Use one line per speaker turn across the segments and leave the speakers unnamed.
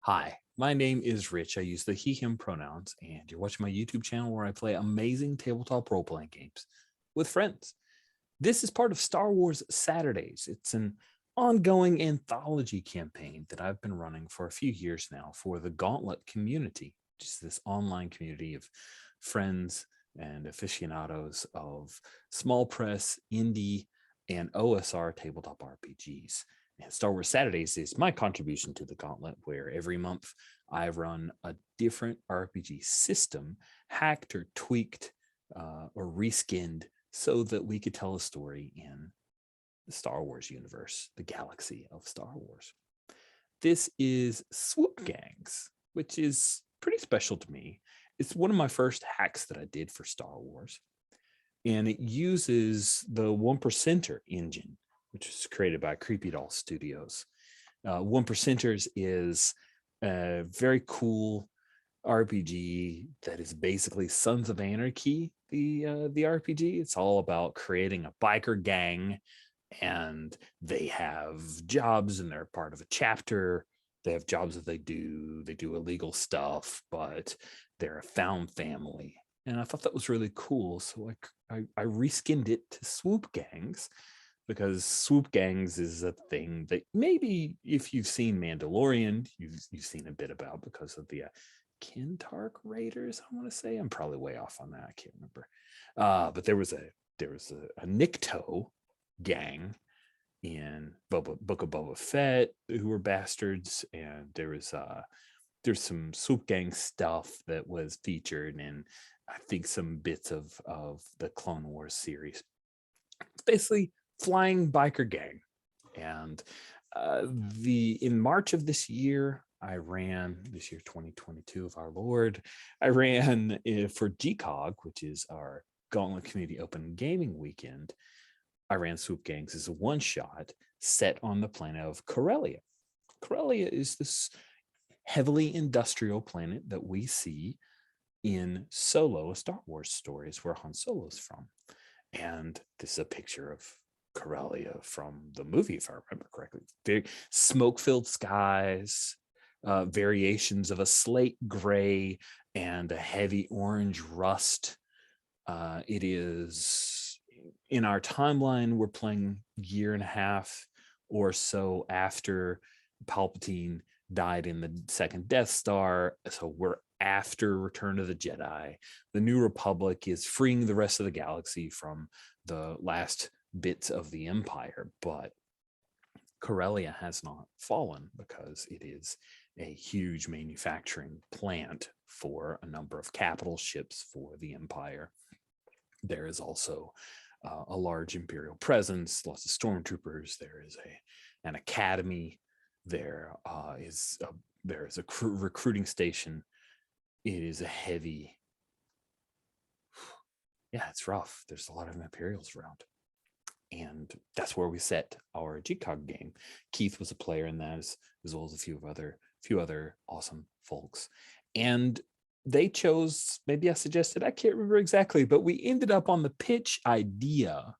Hi, my name is Rich. I use the he, him pronouns, and you're watching my YouTube channel where I play amazing tabletop role playing games with friends. This is part of Star Wars Saturdays. It's an ongoing anthology campaign that I've been running for a few years now for the Gauntlet community, which is this online community of friends and aficionados of small press, indie, and OSR tabletop RPGs. And Star Wars Saturdays is my contribution to the Gauntlet, where every month I run a different RPG system, hacked or tweaked or reskinned, so that we could tell a story in the Star Wars universe, the galaxy of Star Wars. This is Swoop Gangs, which is pretty special to me. It's one of my first hacks that I did for Star Wars, and it uses the 1%er engine, which was created by Creepy Doll Studios. 1%ers is a very cool RPG that is basically Sons of Anarchy, the RPG. It's all about creating a biker gang, and they have jobs and they're part of a chapter. They have jobs that they do illegal stuff, but they're a found family. And I thought that was really cool. So I reskinned it to Swoop Gangs, because Swoop Gangs is a thing that maybe if you've seen Mandalorian, you've seen a bit about because of the Kintark Raiders. I want to say I'm probably way off on that. I can't remember. But there was a Nikto gang in Book of Boba Fett who were bastards, and there's some Swoop Gang stuff that was featured in I think some bits of the Clone Wars series. It's basically flying biker gang. And in March of this year, I ran, this year 2022 of our Lord, I ran for GCOG, which is our Gauntlet Community Open Gaming Weekend. I ran Swoop Gangs as a one-shot set on the planet of Corellia. Corellia is this heavily industrial planet that we see in Solo, a Star Wars story, is where Han Solo's from. And this is a picture of Corellia from the movie, if I remember correctly. Very smoke-filled skies, variations of a slate gray and a heavy orange rust. It is, in our timeline, we're playing year and a half or so after Palpatine died in the second Death Star. So we're after Return of the Jedi. The New Republic is freeing the rest of the galaxy from the last bits of the Empire, but Corellia has not fallen because it is a huge manufacturing plant for a number of capital ships for the Empire. There is also a large Imperial presence, lots of stormtroopers. There is an academy. There is a recruiting station. It is a heavy, yeah, it's rough. There's a lot of Imperials around. And that's where we set our GCOG game. Keith was a player in that, as well as a few other awesome folks. And they chose, maybe I suggested, I can't remember exactly, but we ended up on the pitch idea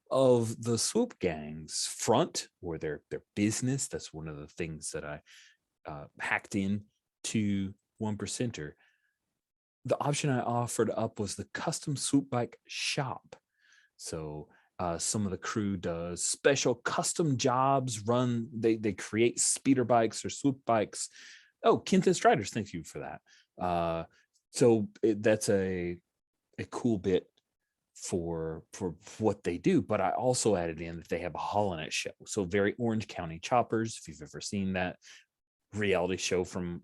of the Swoop Gangs front, or their business. That's one of the things that I hacked in to 1%er. The option I offered up was the custom swoop bike shop. So some of the crew does special custom jobs. They create speeder bikes or swoop bikes. Oh, Kenton Striders, thank you for that. So that's a cool bit for what they do. But I also added in that they have a HoloNET show. So very Orange County Choppers, if you've ever seen that reality show from,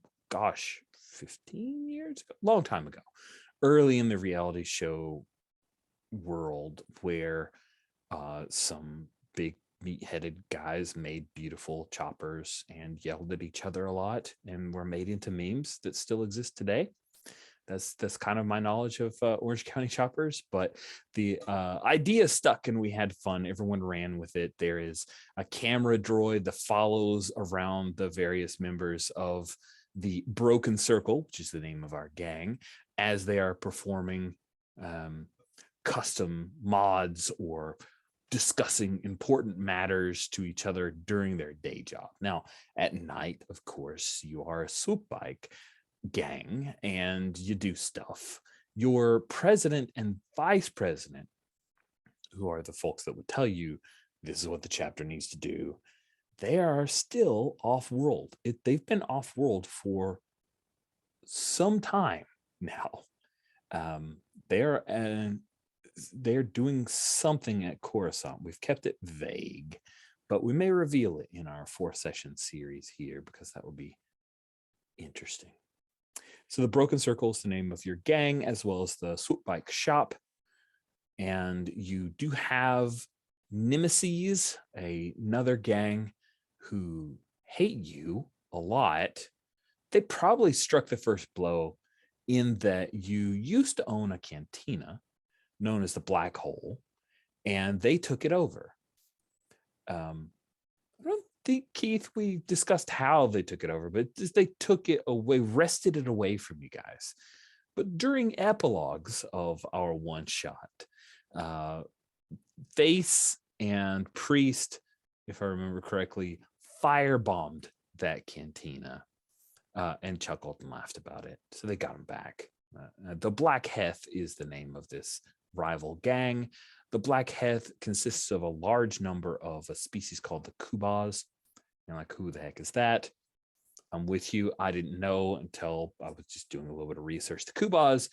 15 years ago, long time ago, early in the reality show world, where some big meat-headed guys made beautiful choppers and yelled at each other a lot and were made into memes that still exist today. That's kind of my knowledge of Orange County Choppers, but the idea stuck and we had fun. Everyone ran with it. There is a camera droid that follows around the various members of the Broken Circle, which is the name of our gang, as they are performing custom mods or discussing important matters to each other during their day job. Now, at night, of course, you are a Swoop bike gang and you do stuff. Your president and vice president, who are the folks that would tell you this is what the chapter needs to do, they are still off world. They've been off world for some time now. They're doing something at Coruscant. We've kept it vague, but we may reveal it in our 4-session series here because that would be interesting. So the Broken Circle is the name of your gang, as well as the Swoop Bike shop. And you do have nemesis, another gang who hate you a lot. They probably struck the first blow in that you used to own a cantina known as the Black Hole, and they took it over. I don't think, Keith, we discussed how they took it over, but they took it away, wrested it away from you guys. But during epilogues of our one-shot, Face and Priest, if I remember correctly, firebombed that cantina and chuckled and laughed about it. So they got him back. The Black Heth is the name of this rival gang. The Black Heth consists of a large number of a species called the Kubas. And like, who the heck is that? I'm with you. I didn't know until I was just doing a little bit of research. The Kubas,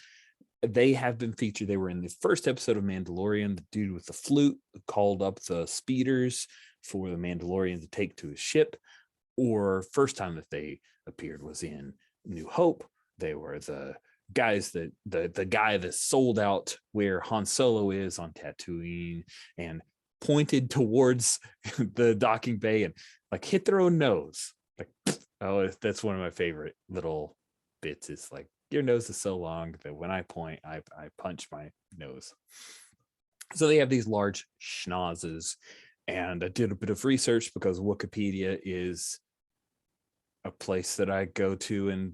they have been featured. They were in the first episode of Mandalorian. The dude with the flute called up the speeders for the Mandalorian to take to his ship. Or first time that they appeared was in New Hope. They were the guys that the guy that sold out where Han Solo is on Tatooine and pointed towards the docking bay and like hit their own nose. Like, oh, that's one of my favorite little bits. It's like, your nose is so long that when I point, I punch my nose. So they have these large schnozzes, and I did a bit of research because Wikipedia is a place that I go to and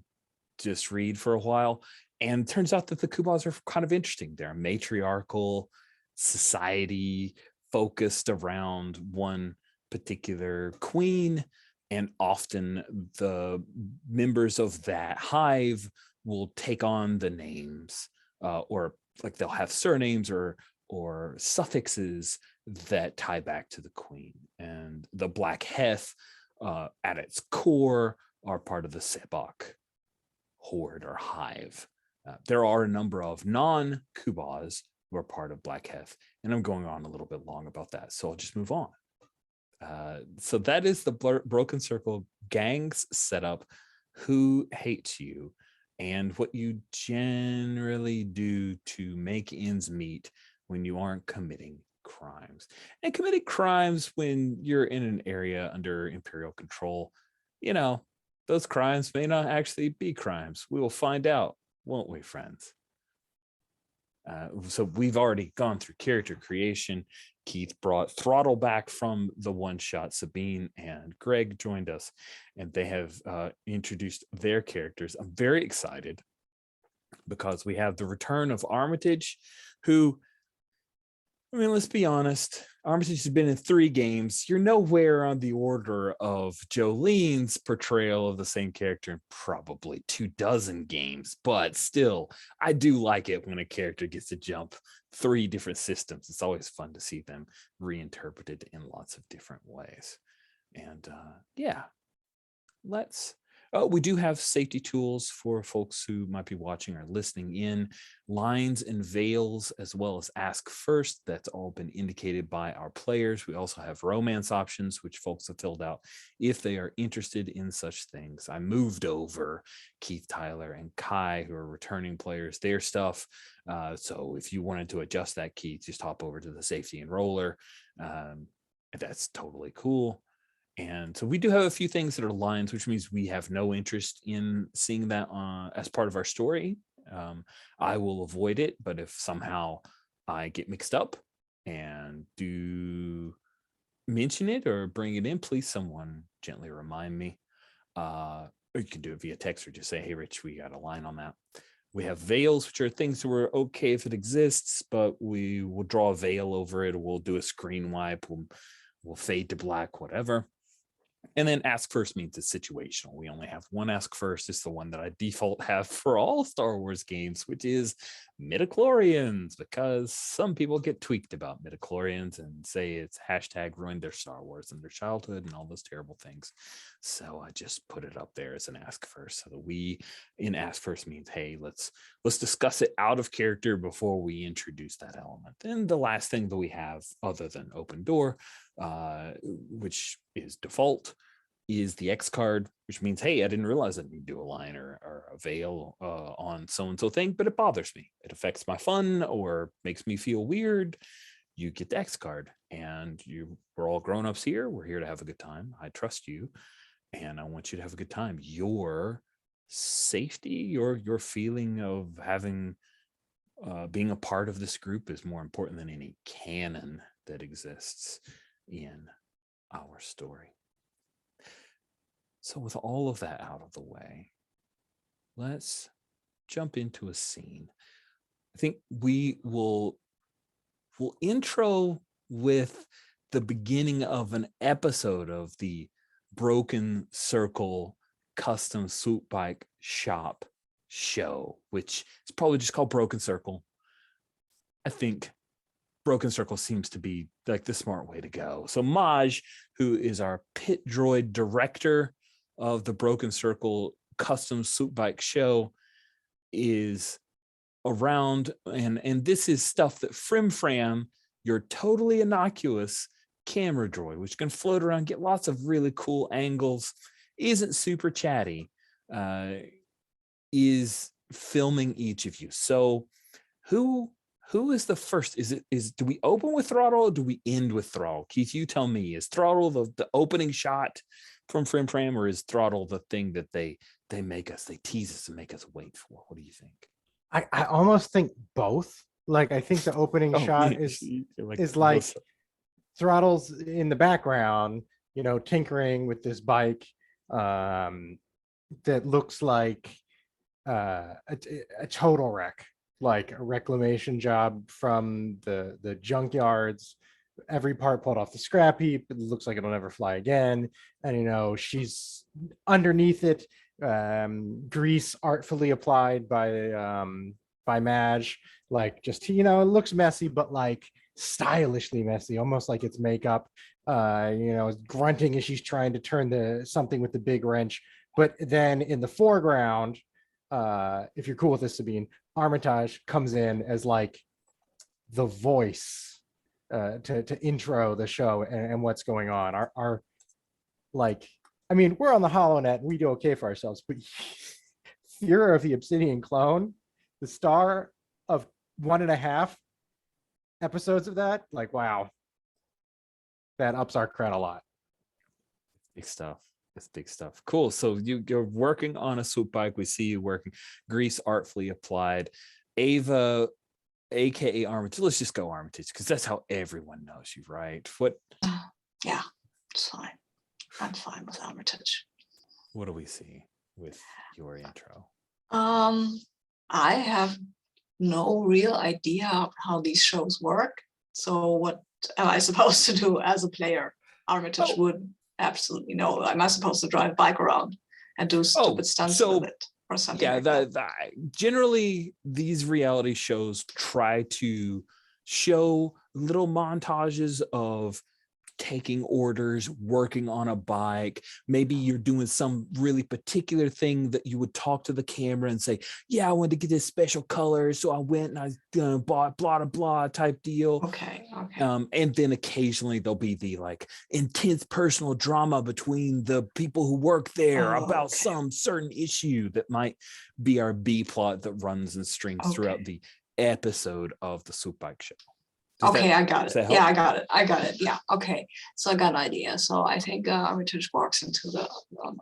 just read for a while. And it turns out that the Kubas are kind of interesting. They're a matriarchal society focused around one particular queen. And often the members of that hive will take on the names or like they'll have surnames or suffixes that tie back to the queen. And the Black Heth at its core are part of the Sebak horde or hive. There are a number of non-Kubas who are part of Black Heth, and I'm going on a little bit long about that, so I'll just move on. So that is the Broken Circle gang's setup, who hates you, and what you generally do to make ends meet when you aren't committing crimes. And committing crimes when you're in an area under Imperial control, you know, those crimes may not actually be crimes. We will find out, won't we, friends? So we've already gone through character creation. Keith brought Throttle back from the one-shot. Sabine and Greg joined us, and they have introduced their characters. I'm very excited because we have the return of Armitage, who, I mean, let's be honest, Armitage has been in 3 games. You're nowhere on the order of Jolene's portrayal of the same character in probably 24 games, but still, I do like it when a character gets to jump 3 different systems. It's always fun to see them reinterpreted in lots of different ways. And yeah, we do have safety tools for folks who might be watching or listening in. Lines and veils, as well as ask first. That's all been indicated by our players. We also have romance options, which folks have filled out if they are interested in such things. I moved over Keith, Tyler, and Kai, who are returning players, their stuff. So if you wanted to adjust that, Keith, just hop over to the safety and roller. That's totally cool. And so we do have a few things that are lines, which means we have no interest in seeing that as part of our story. I will avoid it, but if somehow I get mixed up and do mention it or bring it in, please someone gently remind me. Or you can do it via text or just say, hey, Rich, we got a line on that. We have veils, which are things that were okay if it exists, but we will draw a veil over it. We'll do a screen wipe. We'll fade to black, whatever. And then ask first means it's situational. We only have one ask first. It's the one that I default have for all Star Wars games, which is midichlorians, because some people get tweaked about midichlorians and say it's hashtag ruined their Star Wars and their childhood and all those terrible things. So I just put it up there as an ask first. So the we in ask first means, hey, let's discuss it out of character before we introduce that element. And the last thing that we have, other than open door, which is default, is the X card, which means, hey, I didn't realize I need to do a line or a veil on so-and-so thing, but it bothers me. It affects my fun or makes me feel weird. You get the X card, and we're all grown-ups here. We're here to have a good time. I trust you, and I want you to have a good time. Your safety, your feeling of having being a part of this group is more important than any canon that exists in our story. So with all of that out of the way, let's jump into a scene. I think we'll intro with the beginning of an episode of the Broken Circle custom Swoop bike shop show, which is probably just called Broken Circle. I think Broken Circle seems to be like the smart way to go. So Maj, who is our pit droid director of the Broken Circle custom Swoop bike show, is around, and this is stuff that Fram, your totally innocuous camera droid, which can float around, get lots of really cool angles, isn't super chatty, is filming each of you. So who is the first? Do we open with throttle or do we end with throttle? Keith, you tell me. Is throttle the opening shot from Fram, or is throttle the thing that they tease us and make us wait for? What do you think?
I almost think both. Like, I think the opening shot is like throttle's in the background, tinkering with this bike that looks like a total wreck, like a reclamation job from the junkyards. Every part pulled off the scrap heap. It looks like it'll never fly again. And she's underneath it, grease artfully applied by Madge, like, just it looks messy, but like stylishly messy, almost like it's makeup. Grunting as she's trying to turn something with the big wrench. But then in the foreground, if you're cool with this, Sabine, Armitage comes in as like the voice to intro the show and what's going on. Our like, I mean, we're on the HoloNet, we do okay for ourselves, but Führer of the Obsidian Clone, the star of 1.5 episodes of that, like, wow, that ups our cred a lot.
Big stuff. It's big stuff. Cool. So you're working on a Swoop bike. We see you working, grease artfully applied. Ava, aka Armitage. Let's just go Armitage, because that's how everyone knows you, right? What?
Yeah, it's fine. I'm fine with Armitage.
What do we see with your intro?
I have no real idea how these shows work. So what am I supposed to do as a player? Armitage would absolutely know. Am I supposed to drive a bike around and do stupid stunts with it or something?
Yeah,
like that?
Generally these reality shows try to show little montages of taking orders, working on a bike. Maybe you're doing some really particular thing that you would talk to the camera and say, yeah, I wanted to get this special color, so I went and I bought blah blah blah type deal.
Okay.
And then occasionally there'll be the like intense personal drama between the people who work there about some certain issue that might be our B plot that runs and strings throughout the episode of the Swoop Bike Show.
I got it. Yeah, I got it. Yeah. Okay. So I got an idea. So I think Armitage walks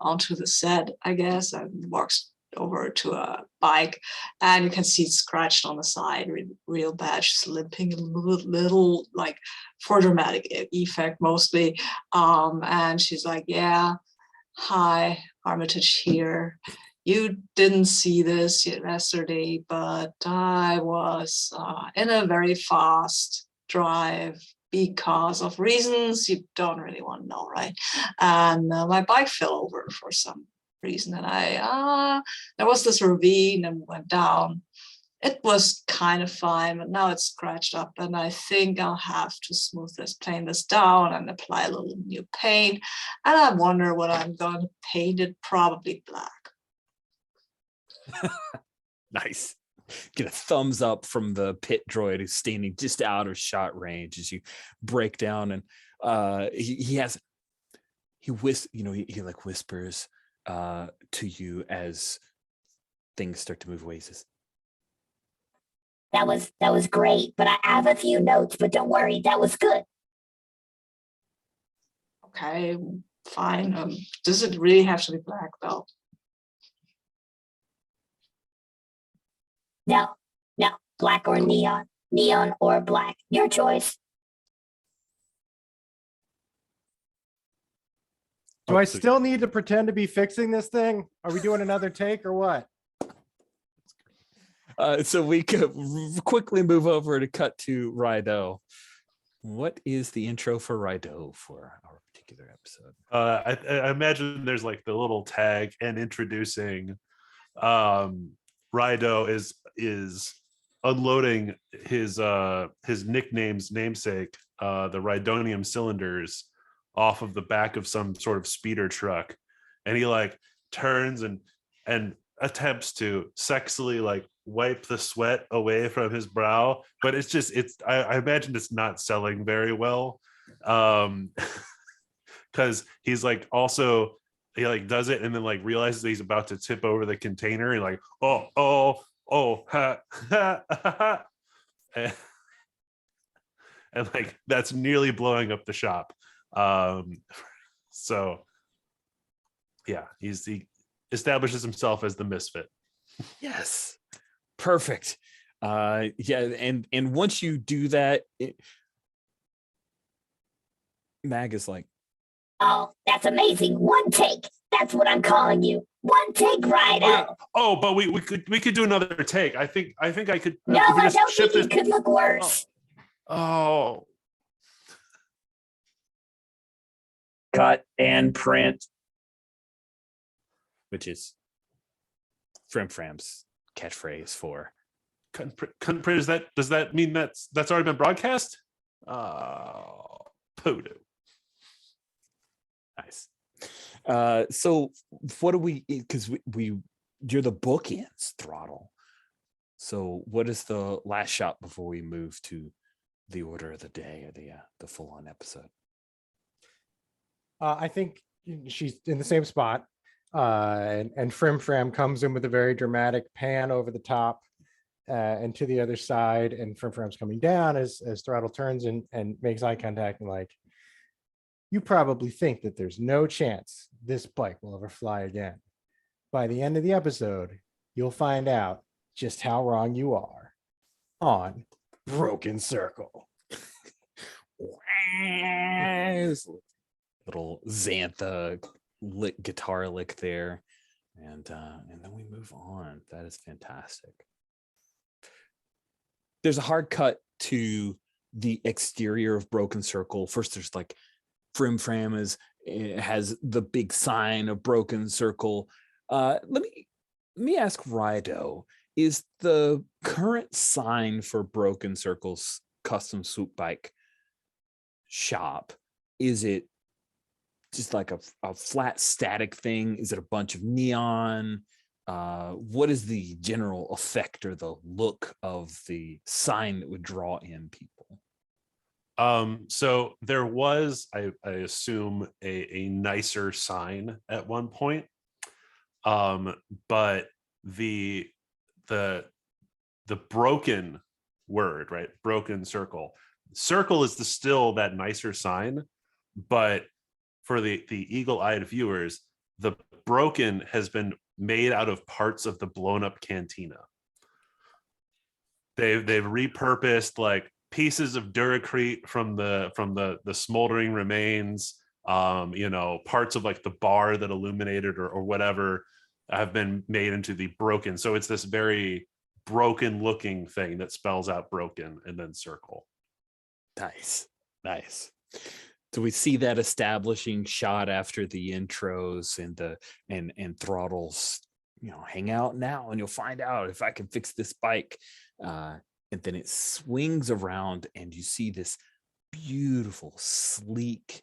onto the set, I guess, and walks over to a bike, and you can see it scratched on the side, real bad. She's limping a little, like, for dramatic effect mostly. And she's like, yeah, hi, Armitage here. you didn't see this yesterday, but I was in a very fast drive because of reasons you don't really want to know, right? And my bike fell over for some reason, and there was this ravine and went down. It was kind of fine, but now it's scratched up, and I think I'll have to plane this down and apply a little new paint. And I wonder what I'm going to paint it, probably black.
Nice. Get a thumbs up from the pit droid who's standing just out of shot range as you break down, and he like whispers to you as things start to move away. He says,
that was great, but I have a few notes, but don't worry, that was good.
Okay, fine. Does it really have to be black though?
No, black or neon or black, your choice.
Do I still need to pretend to be fixing this thing? Are we doing another take or what?
So we could quickly move over to cut to Rido. What is the intro for Rido for our particular episode?
I imagine there's like the little tag and introducing Rido is unloading his namesake, the Rhydonium cylinders, off of the back of some sort of speeder truck, and he like turns and attempts to sexily like wipe the sweat away from his brow, but I imagine it's not selling very well, because he's like also he like does it and then like realizes that he's about to tip over the container and like oh ha, ha, ha, and like that's nearly blowing up the shop. So yeah, he establishes himself as the misfit.
Yes, perfect. And once you do that, Mag is like,
oh, that's amazing. One take. That's what I'm calling you. One take, Rido.
Oh, but we could do another take. I think I could.
No, I don't think it could look worse.
Oh.
Cut and print, which is Fram's catchphrase for
cut and print. Does that mean that's already been broadcast? Poodoo.
Nice. So what do we, because you're the bookends, Throttle. So what is the last shot before we move to the order of the day, or the full-on episode?
I think she's in the same spot, and Fram comes in with a very dramatic pan over the top and to the other side, and Fram's coming down as Throttle turns and makes eye contact and like, you probably think that there's no chance this bike will ever fly again. By the end of the episode, you'll find out just how wrong you are on Broken Circle.
Little Xantha guitar lick there, and then we move on. That is fantastic. There's a hard cut to the exterior of Broken Circle. First, there's like Fram has the big sign of Broken Circle. Let me ask Rido, is the current sign for Broken Circle's custom swoop bike shop, is it just like a flat static thing? Is it a bunch of neon? What is the general effect or the look of the sign that would draw in people?
So there was, I assume, a nicer sign at one point, but the broken word, right? Broken Circle is still that nicer sign, but for the eagle-eyed viewers, the broken has been made out of parts of the blown up cantina. They've repurposed like pieces of Duracrete from the smoldering remains, parts of like the bar that illuminated or whatever. have been made into the broken. So it's this very broken looking thing that spells out broken and then circle.
Nice. So we see that establishing shot after the intros and the and Throttle's, hang out now and you'll find out if I can fix this bike. And then it swings around and you see this beautiful, sleek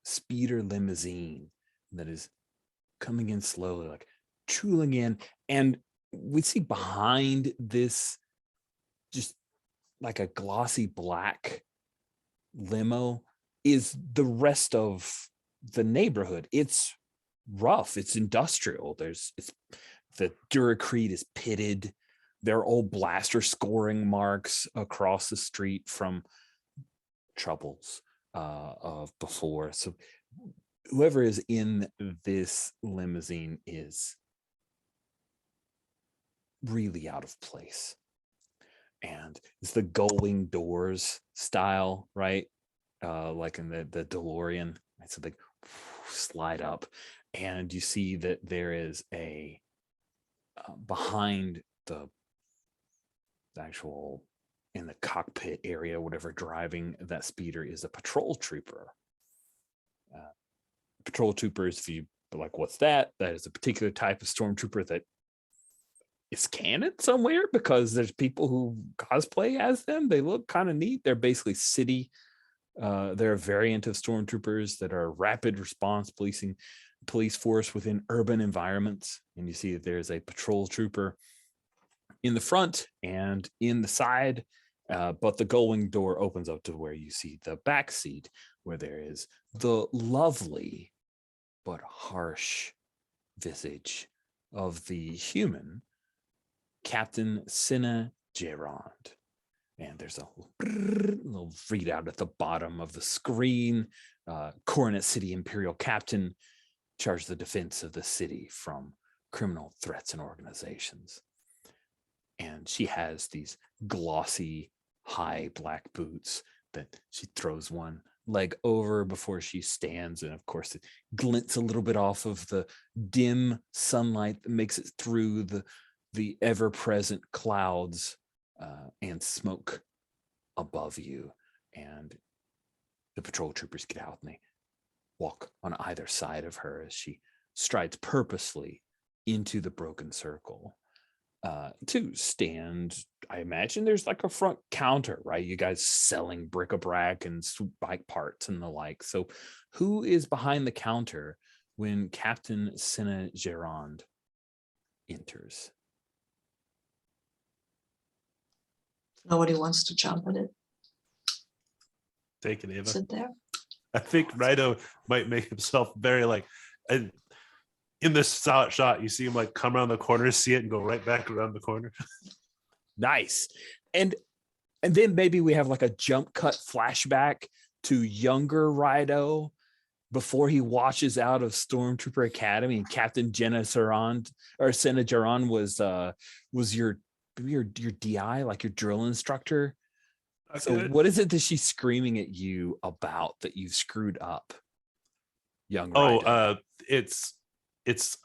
speeder limousine that is coming in slowly, like tooling in. And we see behind this just like a glossy black limo is the rest of the neighborhood. It's rough, it's industrial. The Duracrete is pitted. There are old blaster scoring marks across the street from troubles of before. So whoever is in this limousine is really out of place. And it's the gullwing doors style, right? Like in the DeLorean. So they slide up, and you see that there is a behind the actual in the cockpit area, whatever driving that speeder is a patrol trooper. Patrol troopers, if you like, what's that? That is a particular type of stormtrooper that is canon somewhere because there's people who cosplay as them. They look kind of neat. They're basically city. They're a variant of stormtroopers that are rapid response police force within urban environments. And you see that there's a patrol trooper in the front and in the side, but the gullwing door opens up to where you see the back seat, where there is the lovely but harsh visage of the human Captain Cinna Gerond. And there's a little readout at the bottom of the screen. Coronet City Imperial Captain, charged the defense of the city from criminal threats and organizations. And she has these glossy, high black boots that she throws one leg over before she stands. And of course, it glints a little bit off of the dim sunlight that makes it through the ever-present clouds and smoke above you. And the patrol troopers get out and they walk on either side of her as she strides purposely into the broken circle to stand. I imagine there's like a front counter, right? You guys selling bric-a-brac and Swoop bike parts and the like. So who is behind the counter when Captain Cinna Gerond enters?
Nobody wants to jump at it.
Take it, Ava.
Sit there.
I think Rido might make himself very and in this shot, you see him like come around the corner, see it, and go right back around the corner.
Nice. And then maybe we have like a jump cut flashback to younger Rido before he washes out of Stormtrooper Academy, and Captain Cinna Gerond was your DI, like your drill instructor. So what is it that she's screaming at you about that you've screwed up, young Rido?
It's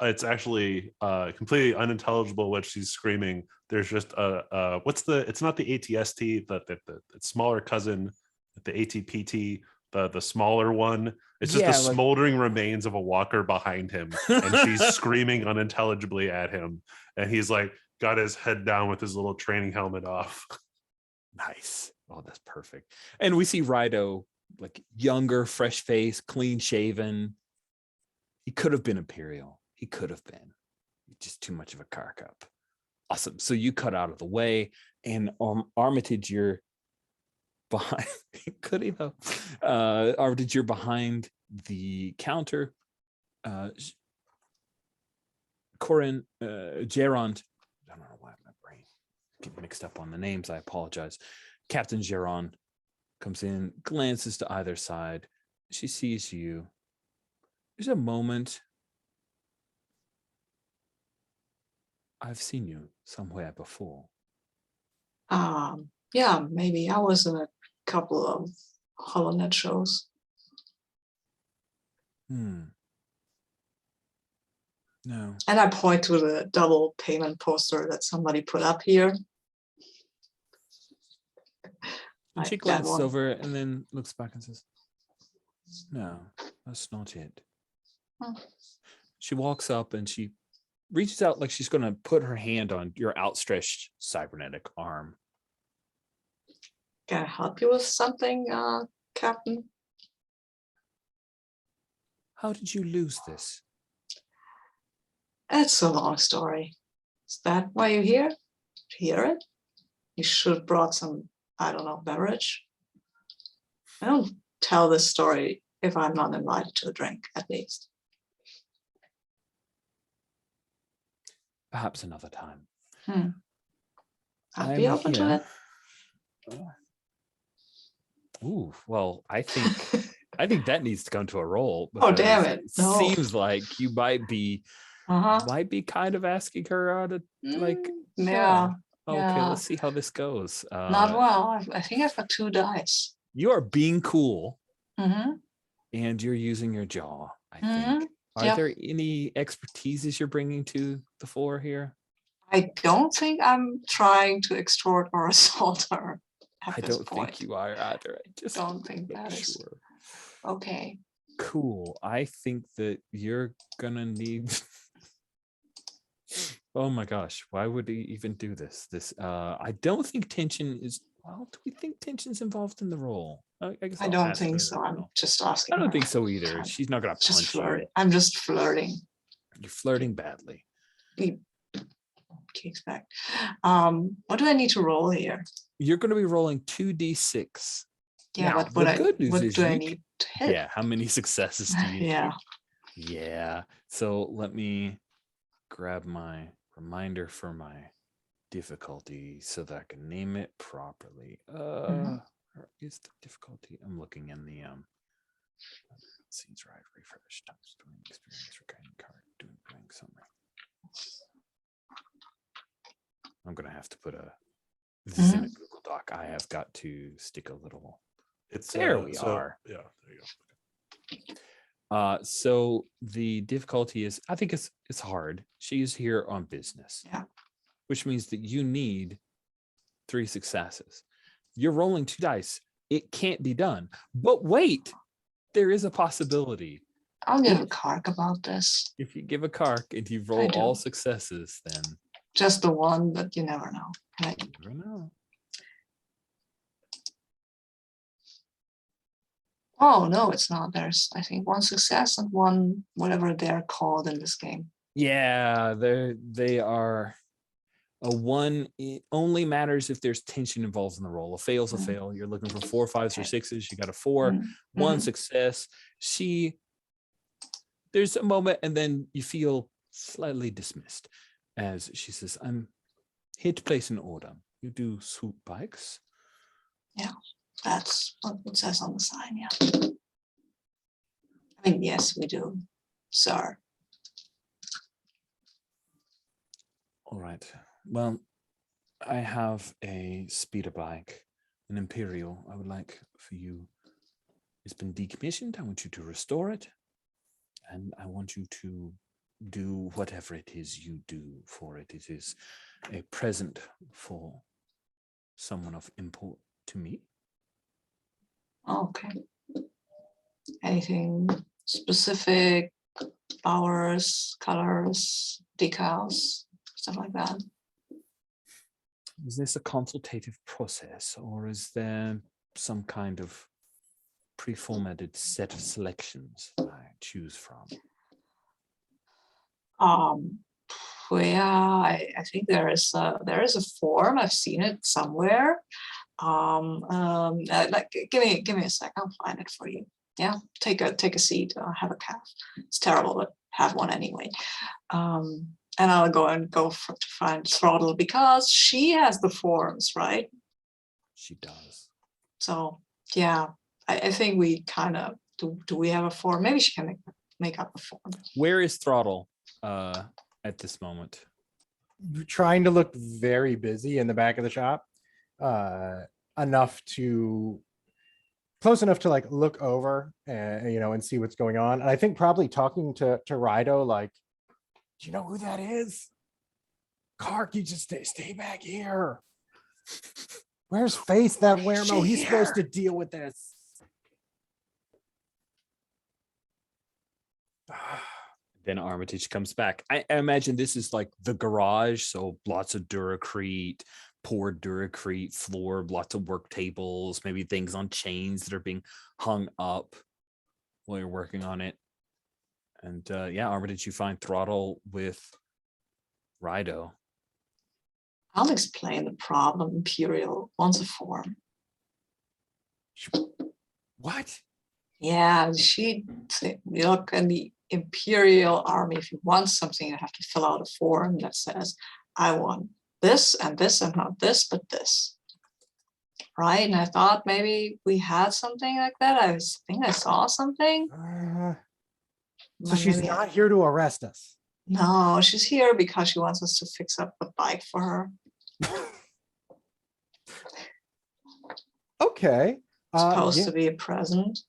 actually completely unintelligible what she's screaming. There's just it's not the ATST, the smaller cousin, the ATPT, the smaller one. It's just the smoldering remains of a walker behind him, and she's screaming unintelligibly at him, and he's like got his head down with his little training helmet off.
Nice. Oh, that's perfect. And we see Rido like younger, fresh face, clean shaven. He could have been Imperial. He could have been. Just too much of a car cup. Awesome. So you cut out of the way, and Armitage, you're behind. Could he though? Armitage, you're behind the counter. Gerond. I don't know why my brain get mixed up on the names. I apologize. Captain Gerond comes in, glances to either side. She sees you. There's a moment. I've seen you somewhere before.
Yeah, maybe I was in a couple of HoloNET shows.
No.
And I point to the double payment poster that somebody put up here.
And she
Like that
glances
one.
over and then looks back and says, no, that's not it.
Hmm.
She walks up and she reaches out like she's going to put her hand on your outstretched cybernetic arm.
Can I help you with something, Captain?
How did you lose this?
It's a long story. Is that why you're here? To hear it? You should have brought some, I don't know, beverage. I don't tell this story if I'm not invited to a drink, at least.
Perhaps another time.
I'd be open to it.
Ooh, well, I think that needs to come to a roll.
Oh, damn it.
It
No.
seems like you might be kind of asking her out of like,
Yeah.
Okay,
yeah.
let's see how this goes.
Not well. I think I've got 2 dice.
You are being cool
Mm-hmm.
and you're using your jaw, I
Mhm.
think. Are there any expertises you're bringing to the floor here?
I don't think I'm trying to extort or assault her at
I
this
don't
point.
think you are either. I just
Don't think
make
that is
sure.
okay.
Cool. I think that you're gonna need. Oh my gosh, why would he even do this? I don't think tension is. Well, do we think tension's involved in the role? I guess
I
I'll
don't
ask
think
her
so. I'm
now.
just asking.
I don't
her.
think so either.
I'm
She's not gonna
just
punch
flirting.
you.
I'm just flirting.
You're flirting badly.
We expect. What do I need to roll here?
You're going to be rolling 2d6.
Yeah,
Now,
but
the good news
what
is
do I
you
need to hit?
Yeah, how many successes do you
Yeah.
need? Yeah. So let me grab my reminder for my difficulty so that I can name it properly. Where is the difficulty? I'm looking in the scenes right, refresh, times doing experience, recurring card, doing summary. I'm gonna have to put this is in a Google Doc. I have got to stick a little. There we are.
Yeah, there you go.
So the difficulty is, I think it's hard. She's here on business.
Yeah.
Which means that you need 3 successes. You're rolling 2 dice. It can't be done. But wait, there is a possibility.
I'll give a cark about this.
If you give a cark and you roll all successes, then
just the one, but you never know. Right?
You never know.
Oh no, it's not. There's I think 1 success and 1 whatever they're called in this game.
Yeah, they are. A 1 it only matters if there's tension involved in the roll. A fail's a fail. You're looking for 4, 5s, or 6s. You got a 4, 1 success. There's a moment, and then you feel slightly dismissed as she says, "I'm here to place an order. You do Swoop bikes?"
Yeah, that's what it says on the sign. Yeah. I mean, yes, we do, sir.
All right. Well, I have a speeder bike, an Imperial. I would like for you. It's been decommissioned. I want you to restore it. And I want you to do whatever it is you do for it. It is a present for someone of import to me.
Okay. Anything specific? Flowers, colors, decals, stuff like that.
Is this a consultative process, or is there some kind of pre-formatted set of selections I choose from?
Yeah, I think there is a form. I've seen it somewhere. Like give me a sec. I'll find it for you. Yeah, take a seat. Have a calf. It's terrible, but have one anyway. And I'll go to find Throttle because she has the forms, right?
She does.
So yeah, I think we kind of do. We have a form? Maybe she can make up a form.
Where is Throttle at this moment?
Trying to look very busy in the back of the shop, close enough to like look over and and see what's going on. And I think probably talking to Rido, like Do you know who that is? Kark, you just stay back here. Where's Face, that Wermo? He's supposed to deal with this.
Then Armitage comes back. I imagine this is like the garage, so lots of Duracrete, poured Duracrete floor, lots of work tables, maybe things on chains that are being hung up while you're working on it. And Armitage, you find Throttle with Rido.
I'll explain the problem. Imperial wants a form.
What?
Yeah, she said, look, in the Imperial Army, if you want something, you have to fill out a form that says, I want this and not this, but this. Right? And I thought maybe we had something like that. I think I saw something.
So she's not here to arrest us.
No, she's here because she wants us to fix up the bike for her.
Okay.
Supposed to be a present.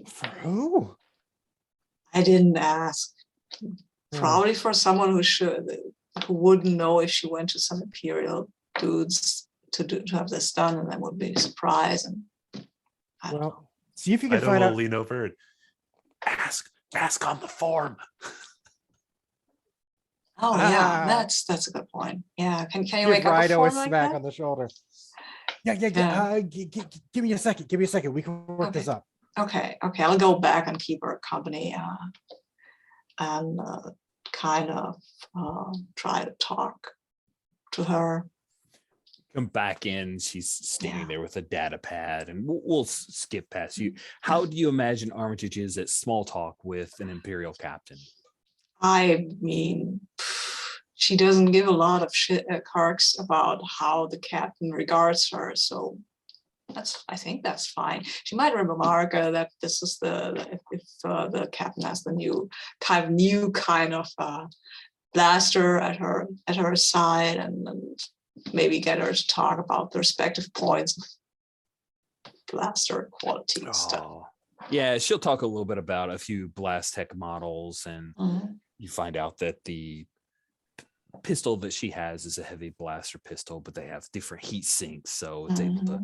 For who?
I didn't ask. Probably for someone who wouldn't know if she went to some Imperial dudes to have this done, and then would be surprised. And I don't know.
See if you can find out.
Lean over and ask on the form.
Oh yeah, that's a good point. Yeah, can you make up a form like
smack
that?
on the shoulder? Yeah. Give me a second. Give me a second. We can work this up.
Okay. I'll go back and keep her company and kind of try to talk to her.
Come back in. She's standing there with a data pad, and we'll skip past you. How do you imagine Armitage is at small talk with an Imperial captain?
I mean, she doesn't give a lot of shit at Karks about how the captain regards her, so I think that's fine. She might remark that this is if the captain has the new kind of blaster at her side, and maybe get her to talk about the respective points of blaster quality and stuff.
Yeah, she'll talk a little bit about a few Blast Tech models, and you find out that the pistol that she has is a heavy blaster pistol, but they have different heat sinks, so it's able to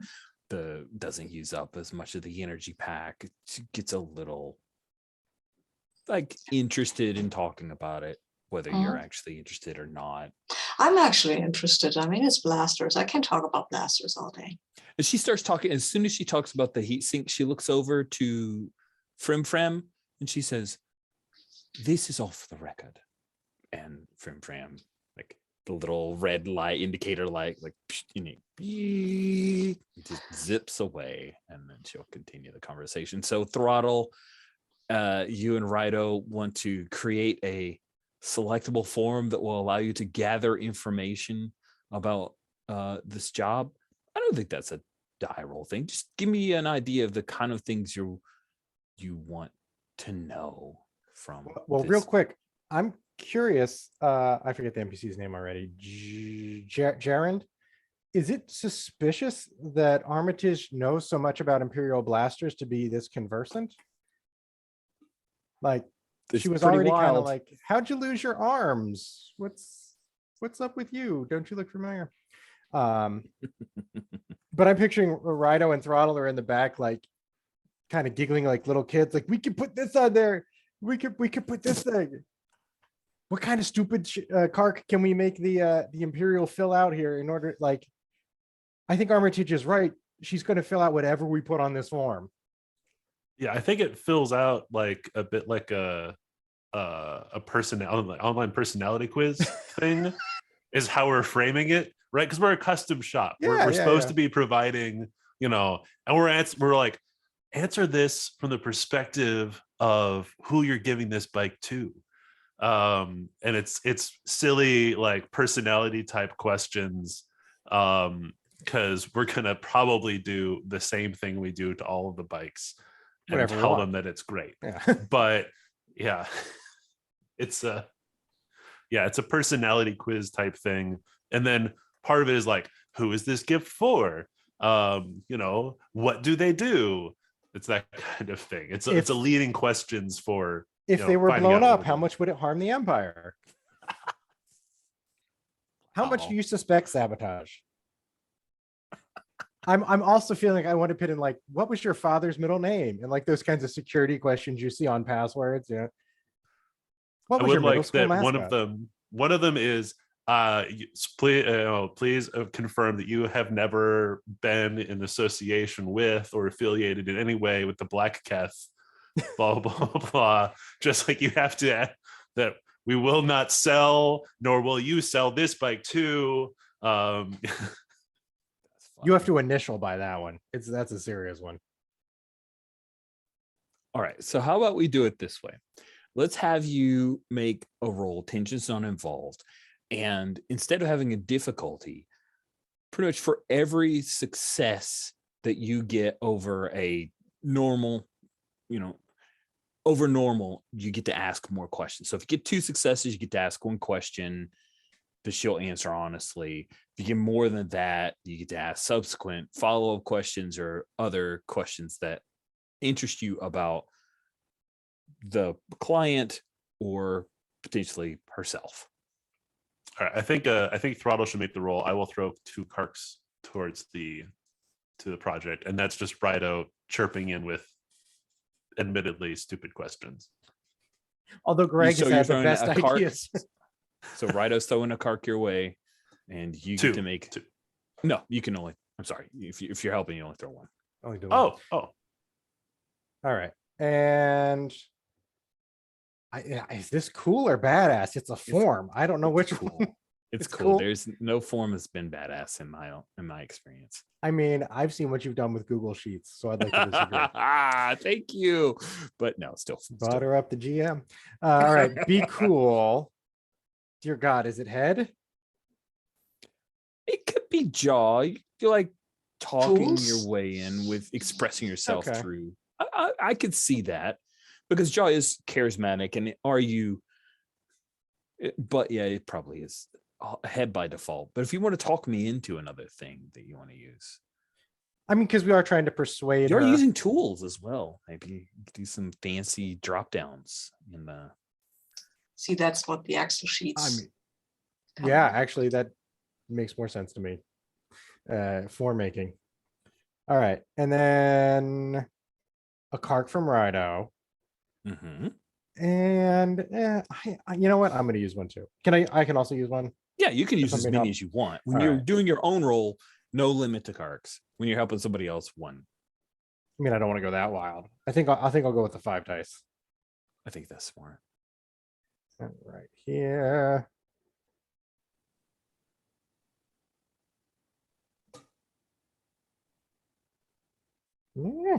doesn't use up as much of the energy pack. It gets a little interested in talking about it, whether you're actually interested or not.
I'm actually interested. I mean, it's blasters. I can talk about blasters all day.
And she starts talking. As soon as she talks about the heat sink, she looks over to Frim and she says, "This is off the record." And Frim, the little red light indicator light, it just zips away, and then she'll continue the conversation. So Throttle, you and Rido want to create a selectable form that will allow you to gather information about this job. I don't think that's a die roll thing. Just give me an idea of the kind of things you want to know from.
Well, real quick, I'm curious. I forget the NPC's name already. Gerund. Is it suspicious that Armitage knows so much about Imperial blasters to be this conversant? She was already kind of like, "How'd you lose your arms? What's up with you? Don't you look familiar?" But I'm picturing Rido and Throttle are in the back, kind of giggling like little kids. We could put this on there. We could put this thing. What kind of stupid Kark can we make the Imperial fill out here in order? I think Armitage is right. She's going to fill out whatever we put on this form.
Yeah, I think it fills out a bit like a online personality quiz thing is how we're framing it, right? Because we're a custom shop. We're supposed to be providing, and we're like, answer this from the perspective of who you're giving this bike to. And it's silly personality type questions, because we're gonna probably do the same thing we do to all of the bikes and tell them that it's great. But it's a personality quiz type thing, and then part of it is who is this gift for? What do they do? It's that kind of thing. It's a leading questions for
if they were blown up, how much would it harm the Empire? How much do you suspect sabotage? I'm also feeling like I want to put in like, what was your father's middle name? And like those kinds of security questions you see on passwords. Yeah. What was your middle school mascot?
One of them is please confirm that you have never been in association with or affiliated in any way with the Black Keth, blah blah blah. Just like you have to add that we will not sell, nor will you sell this bike too.
You have to initial by that one. That's a serious one.
All right. So how about we do it this way? Let's have you make a roll, tangents not involved. And instead of having a difficulty, pretty much for every success that you get over a normal, over normal, you get to ask more questions. So if you get 2 successes, you get to ask 1 question that she'll answer honestly. If you get more than that, you get to ask subsequent follow-up questions or other questions that interest you about the client or potentially herself.
All right, I think Throttle should make the roll. I will throw 2 carks towards to the project, and that's just Rido chirping in with admittedly stupid questions.
Although Greg has had the best ideas.
So Rido's throwing a cark your way, and you get to make 2. No, you can only. I'm sorry. If you're helping, you only throw 1.
Only do 1.
Oh.
All right. And is this cool or badass? It's a form. I don't know which
cool.
one.
It's cool. There's no form that's been badass in my experience.
I mean, I've seen what you've done with Google Sheets, so I'd like to disagree.
Thank you, but no, still
butter up the GM. All right, be cool. Dear God, is it head?
It could be jaw. You're like talking your way in with expressing yourself through. I could see that because jaw is charismatic, and but yeah, it probably is head by default. But if you want to talk me into another thing that you want to use,
I mean, because we are trying to persuade.
You're using tools as well. Maybe you could do some fancy drop downs in the.
See, that's what the Excel sheets.
Yeah, actually, that makes more sense to me. Form making. All right, and then a card from Rido.
Mm-hmm.
And you know what? I'm going to use 1 too. I can also use 1.
Yeah, you can use as many as you want. When you're doing your own roll, no limit to cards. When you're helping somebody else, 1.
I mean, I don't want to go that wild. I think I'll go with the 5 dice.
I think that's smart.
Right here. Yeah.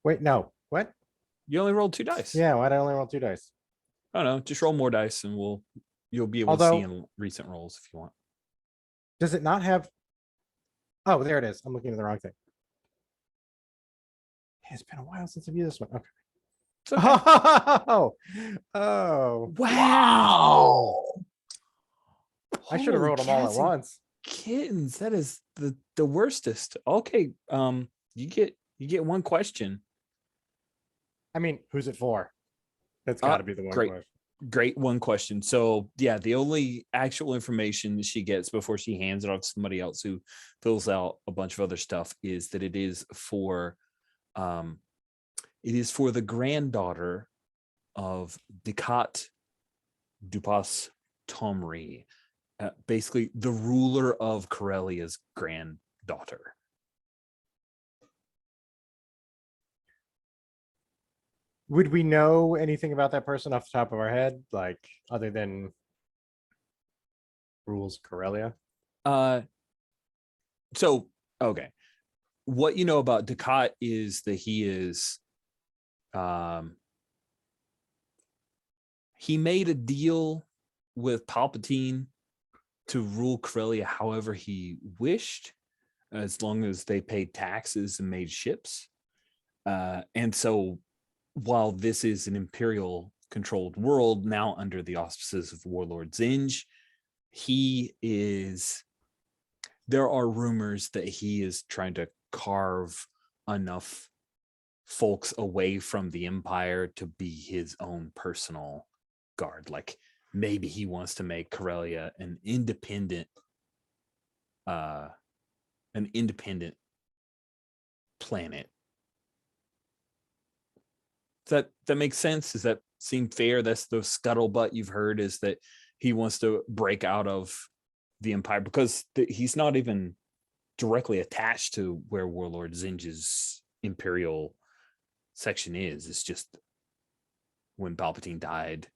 Wait, no. What?
You only rolled 2 dice.
Yeah, why'd I only roll 2 dice?
I don't know. Just roll more dice, and you'll be able to see in recent rolls if you want.
Does it not have? Oh, there it is. I'm looking at the wrong thing. It's been a while since I've used this one. Okay. Oh! Wow! I should have rolled them all at once.
Kittens, that is the worstest. Okay, you get 1 question.
I mean, who's it for? That's got to be the one question.
Great 1 question. So yeah, the only actual information that she gets before she hands it off to somebody else who fills out a bunch of other stuff is that it is for the granddaughter of Decat Dupas Tomri, basically the ruler of Corellia's granddaughter.
Would we know anything about that person off the top of our head, like other than rules Corellia?
So okay, what you know about Decat is that he is he made a deal with Palpatine to rule Corellia however he wished, as long as they paid taxes and made ships. And so while this is an imperial controlled world now under the auspices of Warlord Zinj, there are rumors that he is trying to carve enough folks away from the Empire to be his own personal guard. Like maybe he wants to make Corellia an independent planet. Does that makes sense? Does that seem fair? That's the scuttlebutt you've heard, is that he wants to break out of the Empire because he's not even directly attached to where Warlord Zinj's Imperial section is. It's just when Palpatine died,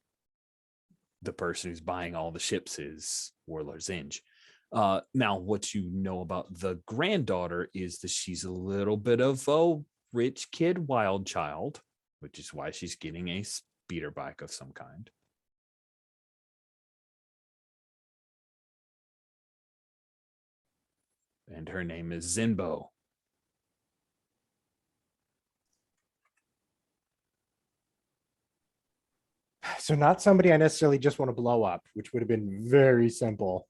the person who's buying all the ships is Warlord Zinj. Now, what you know about the granddaughter is that she's a little bit of a rich kid, wild child, which is why she's getting a speeder bike of some kind. And her name is Zinbo.
So not somebody I necessarily just want to blow up, which would have been very simple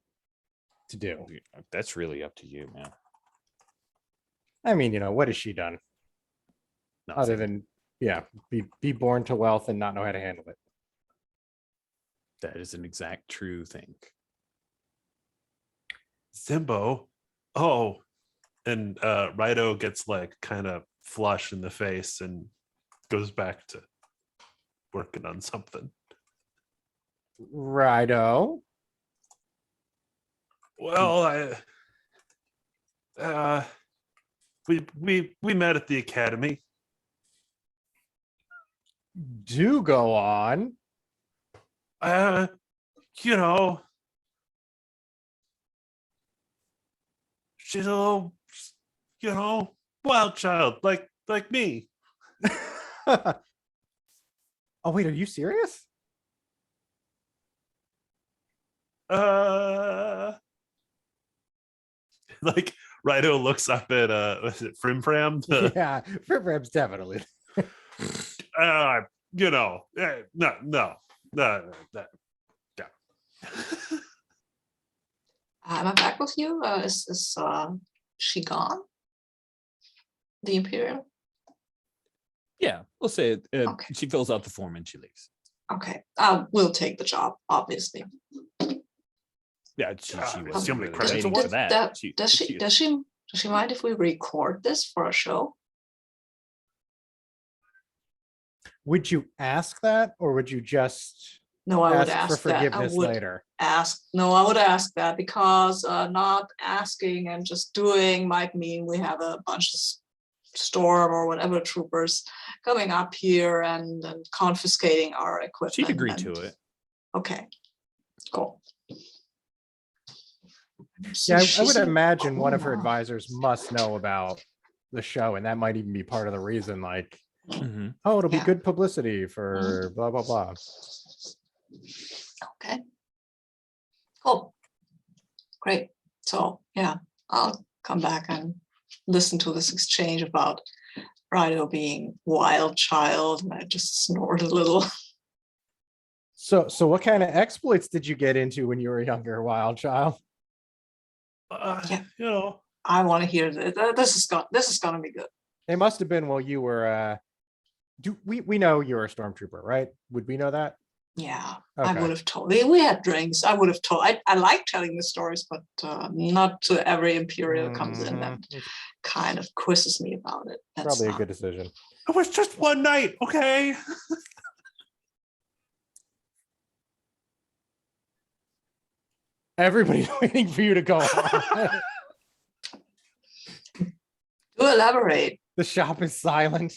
to do.
That's really up to you, man.
I mean, what has she done?
Nothing.
Other than, be born to wealth and not know how to handle it.
That is an exact true thing.
Zimbo. Oh. And Rido gets like kind of flush in the face and goes back to working on something.
Righto.
Well, we met at the academy.
Do go on.
She's a little, wild child, like me.
Oh wait, are you serious?
Like Rido looks up at was it Frim Fram?
Yeah, Frimfram's definitely.
No.
Am I back with you? Is she gone? The Imperial?
Yeah, we'll say it.
Okay.
She fills out the form and she leaves.
Okay, we'll take the job, obviously.
Yeah, she was
somebody
really
credits
waiting
award?
for that.
Does she mind if we record this for a show?
Would you ask that, or would you just
No, I would
ask for
ask that. I
forgiveness
would
later?
I would ask that, because not asking and just doing might mean we have a bunch of storm or whatever troopers coming up here and confiscating our equipment.
She'd agree to it.
Okay, cool.
Yeah, I would imagine one of her advisors must know about the show, and that might even be part of the reason. Like, oh, it'll be good publicity for blah blah blah.
Okay, cool, great. So yeah, I'll come back and listen to this exchange about Rido being wild child, and I just snored a little.
So what kind of exploits did you get into when you were younger, wild child?
I want to hear this. This is gonna be good.
It must have been while you were. We know you're a stormtrooper, right? Would we know that?
Yeah,
okay.
I would have told. We had drinks. I would have told. I like telling the stories, but not to every Imperial comes in and kind of quizzes me about it. That's
probably a good decision.
It was just one night, okay?
Everybody's waiting for you to go on.
Do elaborate.
The shop is silent.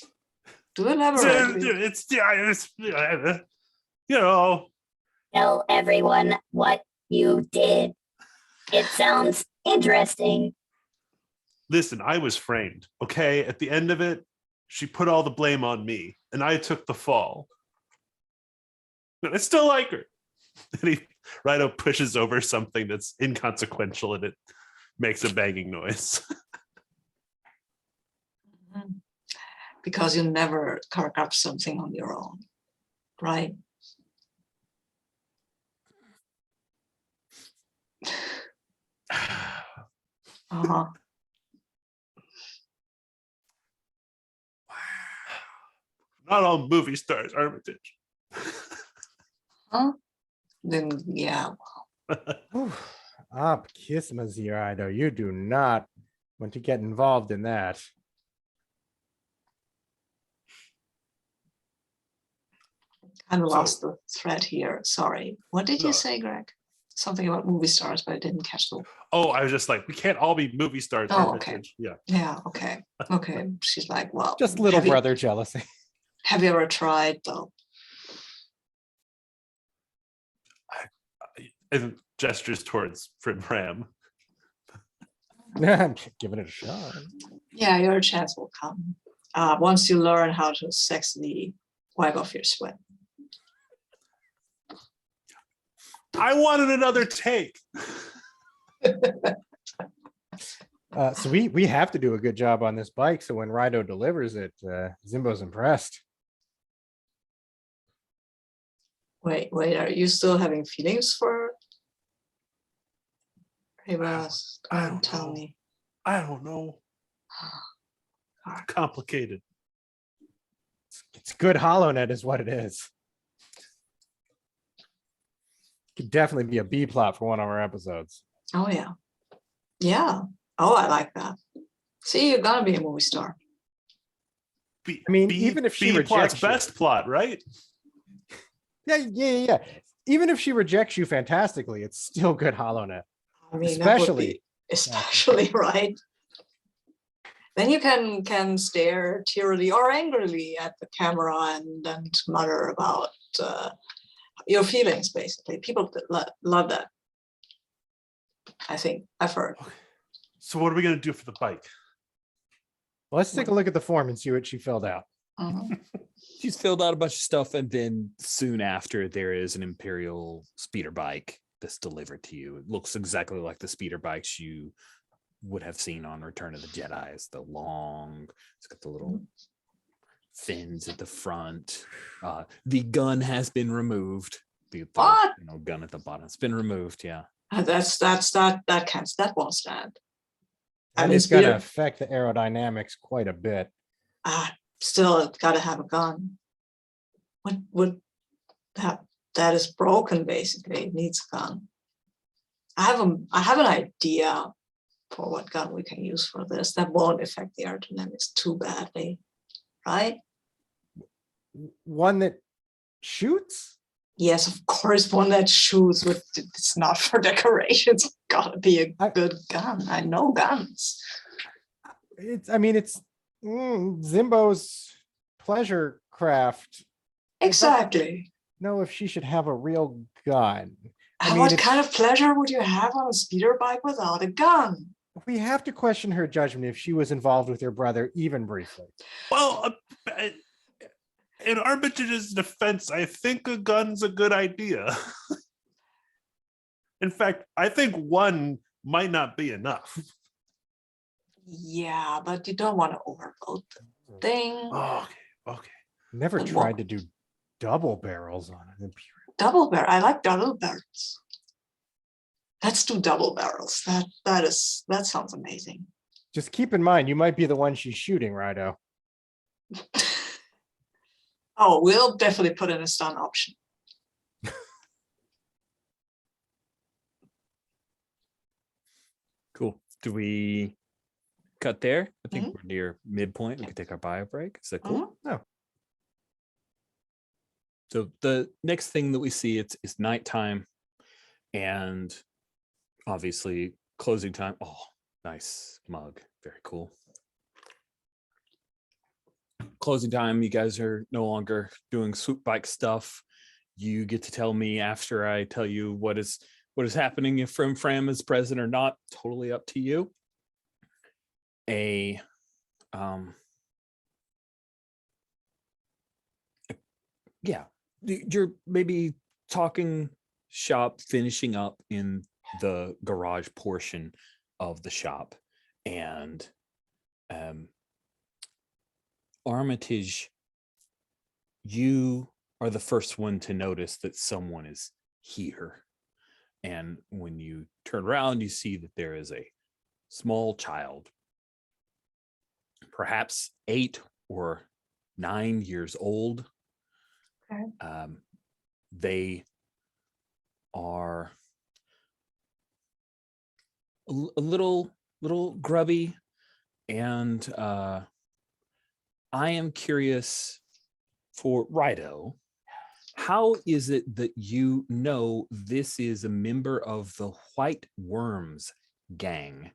Do elaborate.
It's you know.
Tell everyone what you did. It sounds interesting.
Listen, I was framed, okay? At the end of it, she put all the blame on me, and I took the fall. But I still like her. And Rido pushes over something that's inconsequential, and it makes a banging noise.
Because you never cook up something on your own, right?
Not all movie stars, Armitage.
Huh? Then yeah.
Kismas here, Ido. You do not want to get involved in that.
Kind of
So-
lost the thread here. Sorry. What did you
No.
say, Greg? Something about movie stars, but I didn't catch the.
Oh, I was just like, we can't all be movie stars.
Oh, okay.
Armitage. Yeah.
Yeah. Okay. Okay. She's like, well,
Just little
have you-
brother jealousy.
Have you ever tried though?
And gestures towards Ram.
Giving it a shot.
Yeah, your chance will come. Once you learn how to sexily wipe off your sweat.
I wanted another take.
So we have to do a good job on this bike. So when Rido delivers it, Zimbo's impressed.
Wait, are you still having feelings for Ravas?
I don't
Tell
know.
me.
I don't know. Complicated.
It's good HoloNet is what it is. Could definitely be a B plot for one of our episodes.
Oh yeah. Yeah. Oh, I like that. See, you're gonna be a movie star.
B,
I mean,
B-
even if she
B plot's
rejects you.
best plot, right?
Yeah. Even if she rejects you fantastically, it's still good HoloNet.
I mean, that would
Especially.
be- especially right. Then you can stare tearily or angrily at the camera and mutter about your feelings. Basically, people love that. I think I've heard.
So what are we gonna do for the bike?
Let's take a look at the form and see what she filled out.
Mhm.
She's filled out a bunch of stuff, and then soon after, there is an Imperial speeder bike that's delivered to you. It looks exactly like the speeder bikes you would have seen on Return of the Jedi. It's the long, it's got the little fins at the front. The gun has been removed. The
What?
gun at the bottom. It's been removed. Yeah.
That won't stand. I
And
mean,
it's going to
speeder-
affect the aerodynamics quite a bit.
Still, it's got to have a gun. What would that is broken? Basically, it needs a gun. I have an idea for what gun we can use for this that won't affect the aerodynamics too badly, right?
One that shoots?
Yes, of course, one that shoots with. It's not for decoration. It's gotta be a good gun. I know guns.
It's Zimbo's pleasure craft.
Exactly.
Know if she should have a real gun.
What kind of pleasure would you have on a speeder bike without a gun?
We have to question her judgment if she was involved with her brother even briefly.
Well, in Armitage's defense, I think a gun's a good idea. In fact, I think one might not be enough.
Yeah, but you don't want to overload the thing.
Oh, okay.
Never
But
tried
what-
to do double barrels on an Imperial.
Double barrel. I like double barrels. Let's do double barrels. That sounds amazing.
Just keep in mind, you might be the one she's shooting, Rido.
Oh, we'll definitely put in a stun option.
Cool. Do we cut there? I think we're near midpoint. We could take our bio break. Is that cool?
No.
So the next thing that we see, it's nighttime, and obviously closing time. Oh, nice mug. Very cool. Closing time. You guys are no longer doing swoop bike stuff. You get to tell me after I tell you what is happening, if Fram is present or not. Totally up to you. You're maybe talking shop, finishing up in the garage portion of the shop, and Armitage, you are the first one to notice that someone is here. And when you turn around, you see that there is a small child, perhaps 8 or 9 years old.
Okay.
They are a little grubby, and I am curious for Rido. How is it that you know this is a member of the White Worms gang?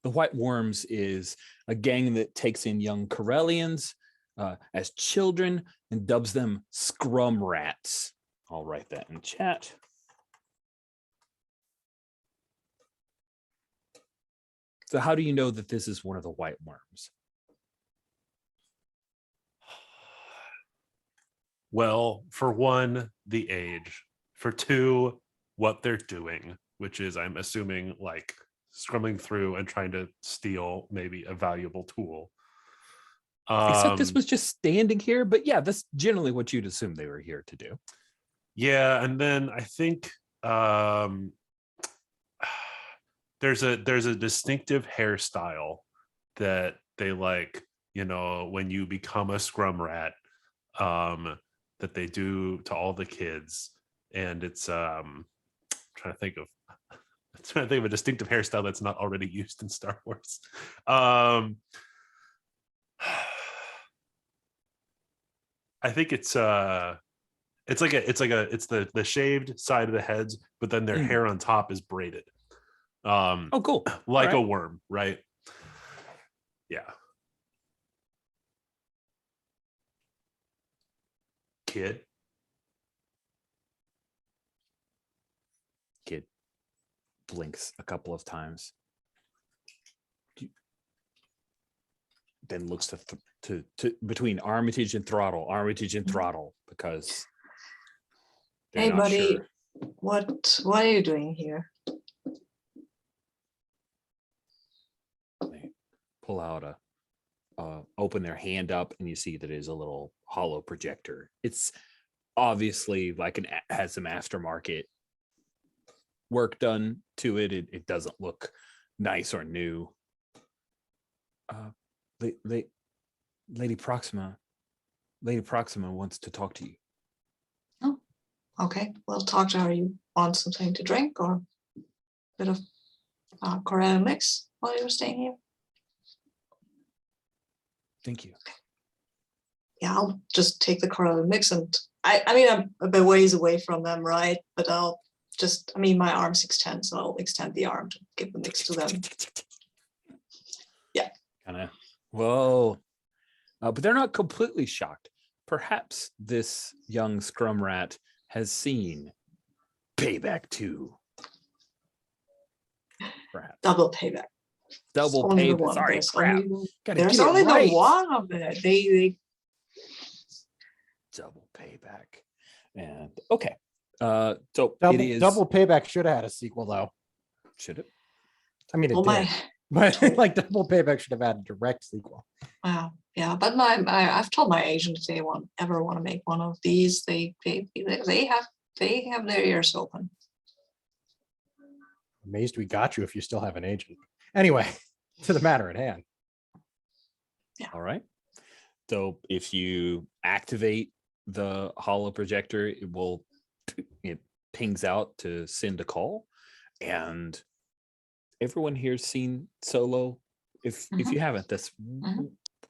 The White Worms is a gang that takes in young Corellians as children and dubs them scrum rats. I'll write that in chat. So how do you know that this is one of the White Worms?
Well, for one, the age. For two, what they're doing, which is, I'm assuming, like scrumming through and trying to steal maybe a valuable tool.
Except this was just standing here, but yeah, that's generally what you'd assume they were here to do.
Yeah, and then I think there's a distinctive hairstyle that they like, you know, when you become a scrum rat, that they do to all the kids, and it's trying to think of a distinctive hairstyle that's not already used in Star Wars. I think it's the shaved side of the heads, but then their hair on top is braided.
Oh, cool.
Like a worm, right? Yeah. Kid
blinks a couple of times, then looks to between Armitage and Throttle, because
hey buddy,
sure.
what are you doing here?
They pull out open their hand up, and you see that it is a little hollow projector. It's obviously like has some aftermarket work done to it. It doesn't look nice or new. Lady Proxima wants to talk to you.
Oh, okay. We'll talk to her. You want something to drink or a bit of Corellia mix while you were staying here?
Thank you.
Yeah, I'll just take the Corellia mix, and I mean, I'm a bit ways away from them, right? But I'll just, I mean, my arm's extend, so I'll extend the arm to give the mix to them. Yeah.
Kind of, whoa. But they're not completely shocked. Perhaps this young scrum rat has seen Payback 2. Perhaps.
Double Payback.
Double Payback. Sorry, crap.
There's only the one of it. They
Double Payback. And okay. So
it
is
Double Payback should have had a sequel though.
Should it?
I mean, it did. But like Double Payback should have had a direct sequel.
Wow. Yeah, but I've told my agent if they ever want to make one of these, they have their ears open.
Amazed we got you if you still have an agent. Anyway, to the matter at hand.
Yeah.
All right. So if you activate the holo projector, it pings out to send a call, and everyone here's seen Solo. If you haven't, that's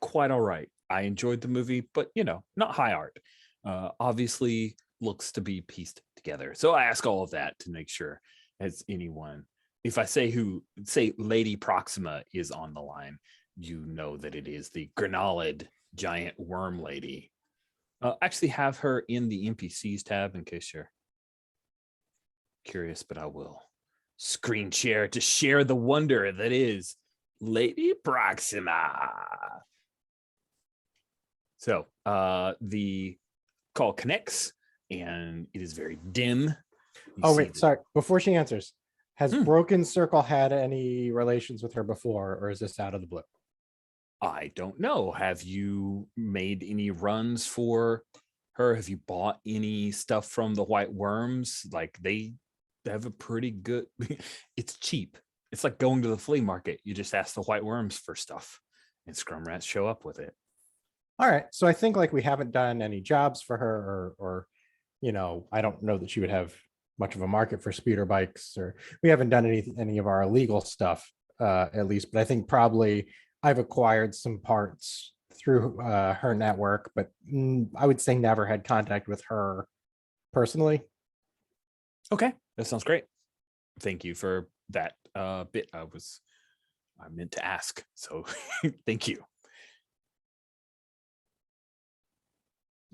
quite all right. I enjoyed the movie, but not high art. Obviously looks to be pieced together. So I ask all of that to make sure, as anyone, if I say Lady Proxima is on the line, you know that it is the Grenalid giant worm lady. Actually have her in the NPCs tab in case you're curious, but I will screen share to share the wonder that is Lady Proxima. So the call connects, and it is very dim.
Sorry. Before she answers, has Broken Circle had any relations with her before, or is this out of the blue?
I don't know. Have you made any runs for her? Have you bought any stuff from the White Worms? Like, they have a pretty good, it's cheap. It's like going to the flea market. You just ask the White Worms for stuff, and scrum rats show up with it.
All right. So I think like we haven't done any jobs for her or I don't know that she would have much of a market for speeder bikes, or we haven't done any of our illegal stuff, at least, but I think probably I've acquired some parts through her network, but I would say never had contact with her personally.
Okay, that sounds great. Thank you for that bit. I meant to ask, so thank you.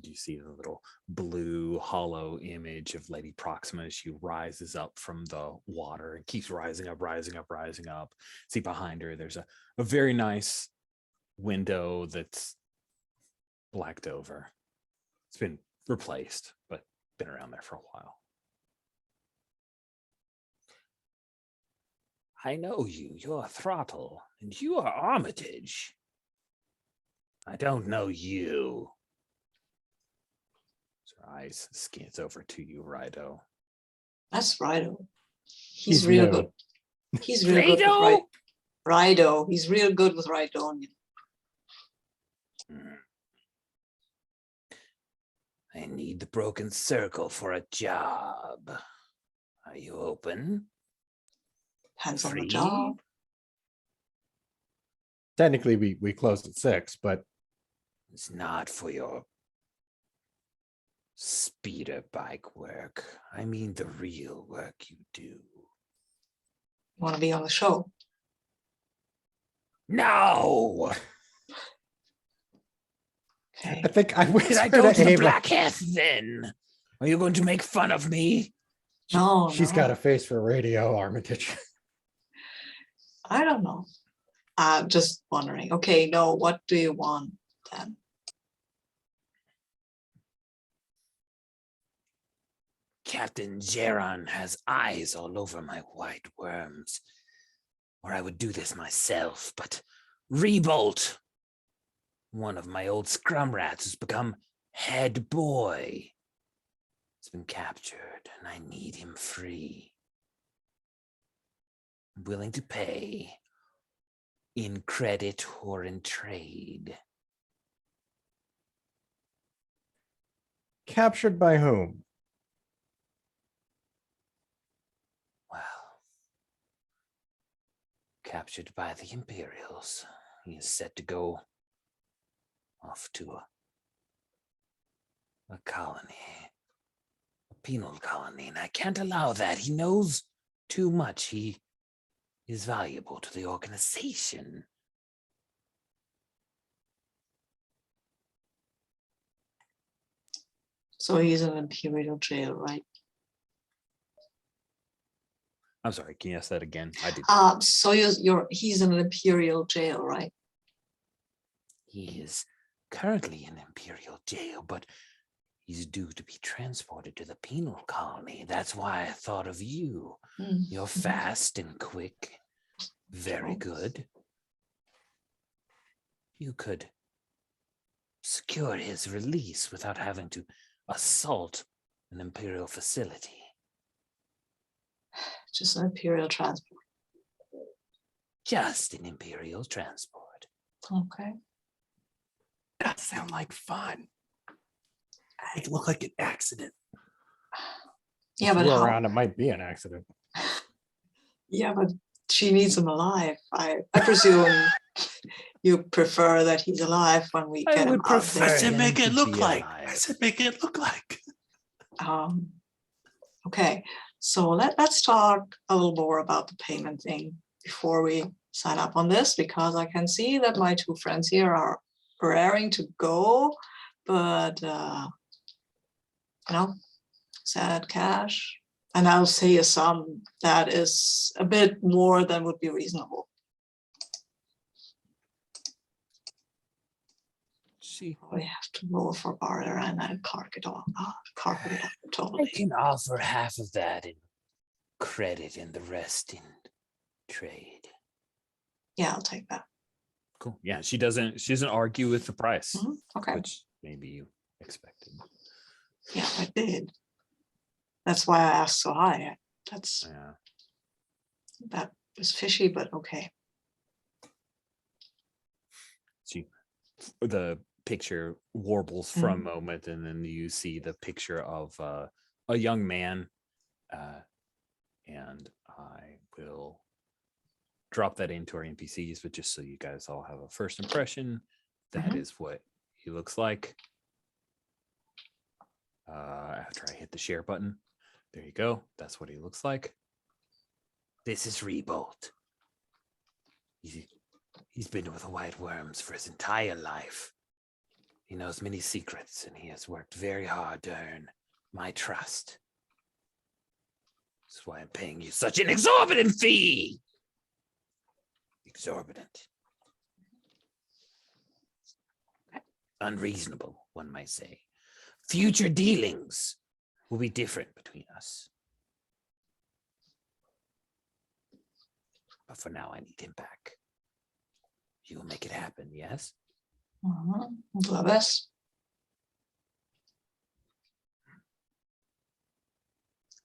You see the little blue hollow image of Lady Proxima as she rises up from the water and keeps rising up, rising up, rising up. See behind her, there's a very nice window that's blacked over. It's been replaced, but been around there for a while. I know you. You're Throttle, and you are Armitage. I don't know you. Her eyes scans over to you, Rido.
That's Rido. He's real
new.
good. He's real good with Rido. He's real good with Rydonian.
I need the broken circle for a job. Are you open?
Hands on the job.
Technically, we closed at 6, but
it's not for your speeder bike work. I mean the real work you do.
You want to be on the show?
No.
Okay.
I think I wish
I go to the Blackheath then. Are you going to make fun of me?
No,
she's got a face for radio, Armitage.
I don't know. I'm just wondering. Okay, no, what do you want then?
Captain Geron has eyes all over my white worms. Or I would do this myself, but Rebolt, one of my old scrum rats, has become head boy. He's been captured, and I need him free. I'm willing to pay in credit or in trade.
Captured by whom?
Well, captured by the Imperials. He is set to go off to a colony, a penal colony, and I can't allow that. He knows too much. He is valuable to the organization.
So he's in Imperial jail, right?
I'm sorry, can you ask that again? I did.
So he's in an Imperial jail, right?
He is currently in Imperial jail, but he's due to be transported to the penal colony. That's why I thought of you. You're fast and quick. Very good. You could secure his release without having to assault an Imperial facility.
Just an Imperial transport.
Just an Imperial transport.
Okay.
That sounds like fun. It looked like an accident.
Yeah, but
Go around, it might be an accident.
Yeah, but she needs him alive. I presume you prefer that he's alive when we get him out there.
I said make it look like. I said make it look like.
Okay, so let's talk a little more about the payment thing before we sign up on this, because I can see that my two friends here are raring to go, but sad cash. And I'll say a sum that is a bit more than would be reasonable. We have to roll for barter and then cark it off. Cark it up totally.
I can offer half of that in credit and the rest in trade.
Yeah, I'll take that.
Cool. Yeah, she doesn't argue with the price.
Okay.
Which maybe you expected.
Yeah, I did. That's why I asked so high. That was fishy, but okay.
The picture warbles for a moment, and then you see the picture of a young man, and I will drop that into our NPCs, but just so you guys all have a first impression, that is what he looks like. After I hit the share button, there you go. That's what he looks like. This is Rebolt. He's been with the White Worms for his entire life. He knows many secrets, and he has worked very hard to earn my trust. That's why I'm paying you such an exorbitant fee. Exorbitant. Unreasonable, one might say. Future dealings will be different between us. But for now, I need him back. You will make it happen, yes?
Do our best.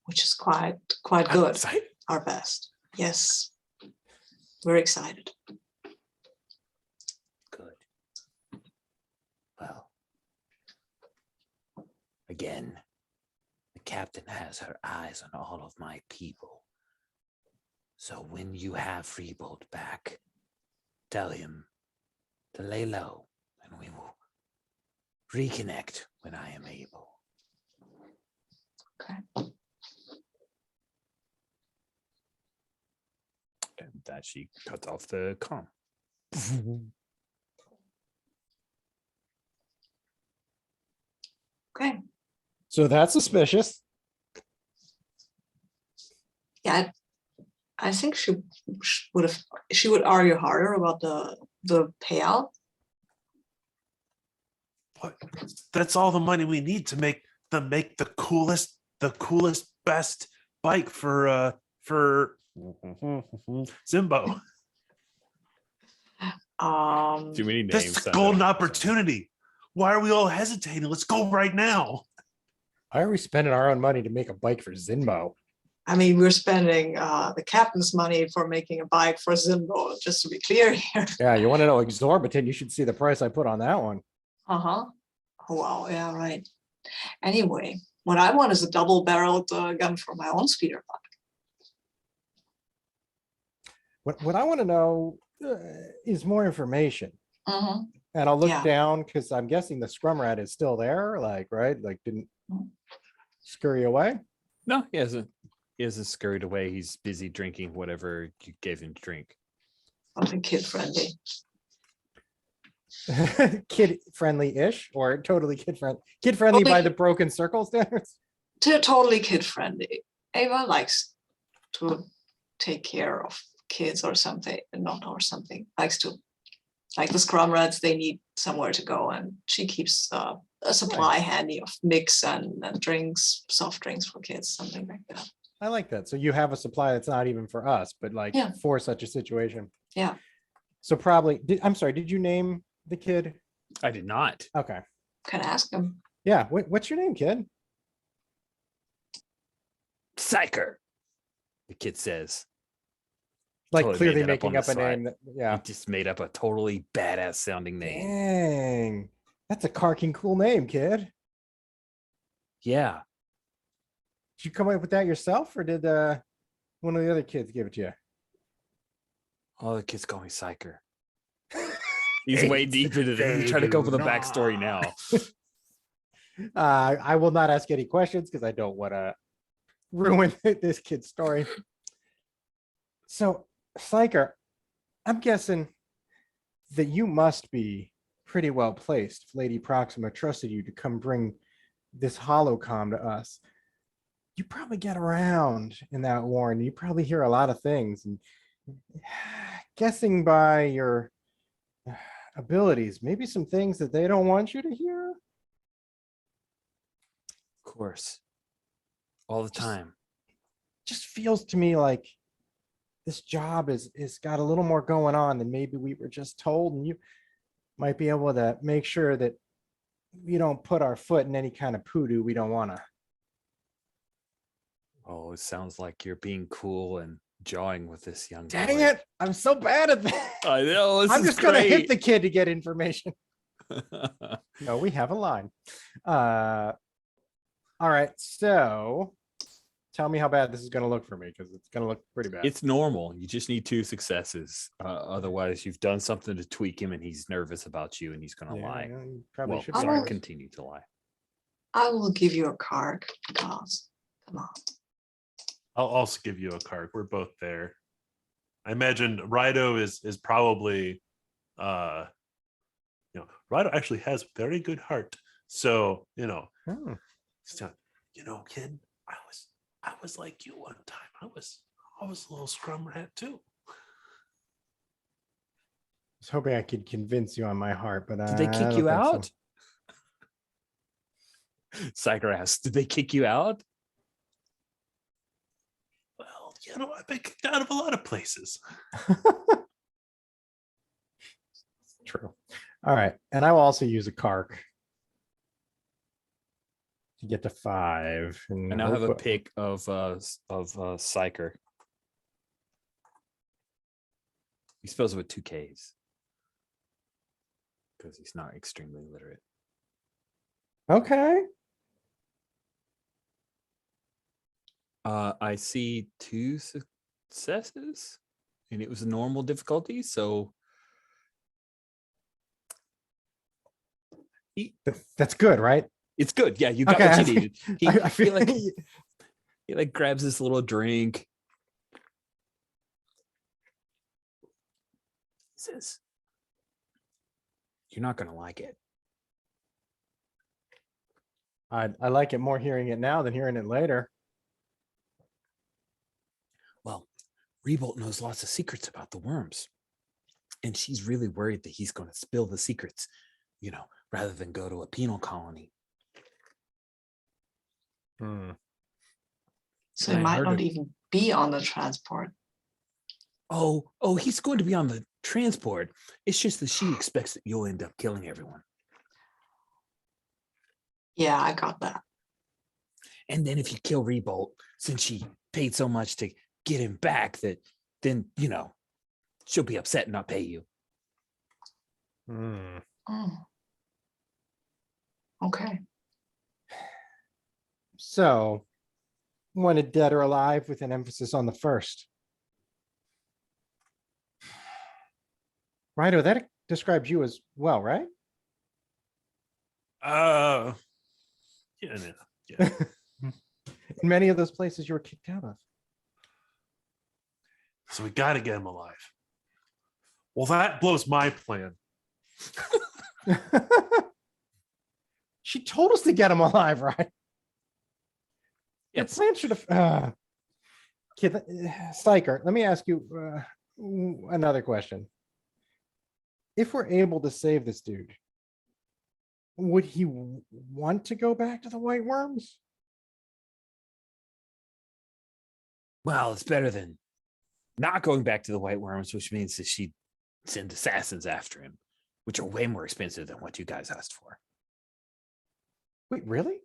Which is quite good. Our best. Yes. We're excited.
Good. Well, again, the captain has her eyes on all of my people. So when you have Freebolt back, tell him to lay low, and we will reconnect when I am able.
Okay.
And that she cuts off the comm.
Okay.
So that's suspicious.
Yeah, I think she would argue harder about the payout.
But that's all the money we need to make the coolest, best bike for Zimbo.
Too many names.
This is a golden opportunity. Why are we all hesitating? Let's go right now.
Why are we spending our own money to make a bike for Zinbo?
I mean, we're spending the captain's money for making a bike for Zimbo, just to be clear here.
Yeah, you want to know exorbitant? You should see the price I put on that one.
Oh, wow. Yeah, right. Anyway, what I want is a double-barreled gun for my own speeder bike.
What I want to know is more information. And I'll look down because I'm guessing the scrum rat is still there, like, right? Like, didn't scurry away?
No, he hasn't scurried away. He's busy drinking whatever you gave him to drink.
Something kid-friendly.
Kid-friendly-ish, or totally kid-friendly by the broken circle standards?
Totally kid-friendly. Ava likes to take care of kids or something, likes to, like the scrum rats, they need somewhere to go, and she keeps a supply handy of mix and drinks, soft drinks for kids, something like that.
I like that. So you have a supply that's not even for us, but like for such a situation.
Yeah.
So probably, I'm sorry, did you name the kid?
I did not.
Okay.
Can ask him.
Yeah. What's your name, kid?
Psyker, the kid says.
Like
Totally
clearly
made that up
making
on
up
the
a
slide.
name. Yeah.
He just made up a totally badass sounding name.
Dang. That's a carking cool name, kid.
Yeah.
Did you come up with that yourself, or did one of the other kids give it to you?
All the kids call me Psyker. He's way deep into this. He's trying to come up with a backstory now.
I will not ask any questions because I don't want to ruin this kid's story. So, Psyker, I'm guessing that you must be pretty well placed if Lady Proxima trusted you to come bring this holocom to us. You probably get around in that warren. You probably hear a lot of things. And guessing by your abilities, maybe some things that they don't want you to hear.
Of course. All the time.
Just feels to me like this job is got a little more going on than maybe we were just told, and you might be able to make sure that we don't put our foot in any kind of poodoo we don't want to.
Oh, it sounds like you're being cool and jawing with this young
Dang
boy.
it, I'm so bad at that.
I know.
I'm just gonna hit the kid to get information. No, we have a line. All right, so tell me how bad this is going to look for me, because it's going to look pretty bad.
It's normal. You just need 2 successes. Otherwise, you've done something to tweak him, and he's nervous about you, and he's going to lie.
You probably
Well,
should
he's
be
going to
honest.
continue to lie.
I will give you a card because, come on.
I'll also give you a card. We're both there. I imagine Rido is probably Rido actually has very good heart. So,
Oh.
Kid, I was like you one time. I was a little scrum rat too.
I was hoping I could convince you on my heart, but
Did they
I
kick
don't
you
think so.
out? Psycher asks, did they kick you out?
Well, I've been kicked out of a lot of places.
True. All right, and I will also use a Kark to get to 5. And
I now have a pick of Psyker. He spells it with 2 Ks because he's not extremely literate.
Okay.
I see 2 successes, and it was a normal difficulty. So
That's good, right?
it's good. Yeah, you got
Okay,
what you needed.
I feel like
he like grabs this little drink. He says, "You're not gonna like it."
I like it more hearing it now than hearing it later.
Well, Rebolt knows lots of secrets about the worms, and she's really worried that he's going to spill the secrets, rather than go to a penal colony.
So he might not even be on the transport.
Oh, he's going to be on the transport. It's just that she expects that you'll end up killing everyone.
Yeah, I got that.
And then if you kill Rebolt, since she paid so much to get him back, then she'll be upset and not pay you.
Oh. Okay.
So, wanted dead or alive with an emphasis on the first. Rido, that describes you as well, right?
Yeah.
In many of those places you were kicked out of.
So we got to get him alive. Well, that blows my plan.
She told us to get him alive, right? Your
Yes.
plan should have. Kid, Psyker, let me ask you another question. If we're able to save this dude, would he want to go back to the White Worms?
Well, it's better than not going back to the White Worms, which means that she'd send assassins after him, which are way more expensive than what you guys asked for.
Wait, really?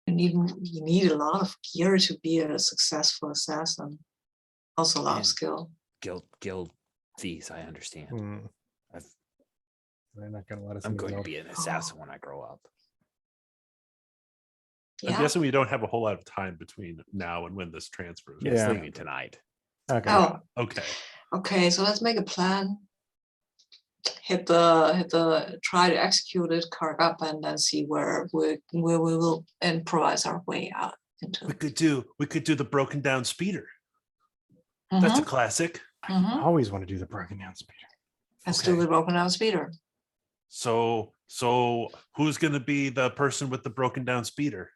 You need a lot of gear to be a successful assassin. Also a lot of
And
skill.
Guild fees, I understand.
They're not going to let us.
I'm
in the
going to
guild.
be an assassin when I grow up.
I'm
Yeah.
guessing we don't have a whole lot of time between now and when this transfers.
Yeah, it's
Yeah.
leaving tonight.
Okay.
Oh,
Okay.
okay. So let's make a plan. Hit the try to execute it, card up, and then see where we will improvise our way out into.
We could do the broken down speeder. That's a classic.
I always want to do the broken down speeder.
Let's do
Okay.
the broken down speeder.
So who's going to be the person with the broken down speeder?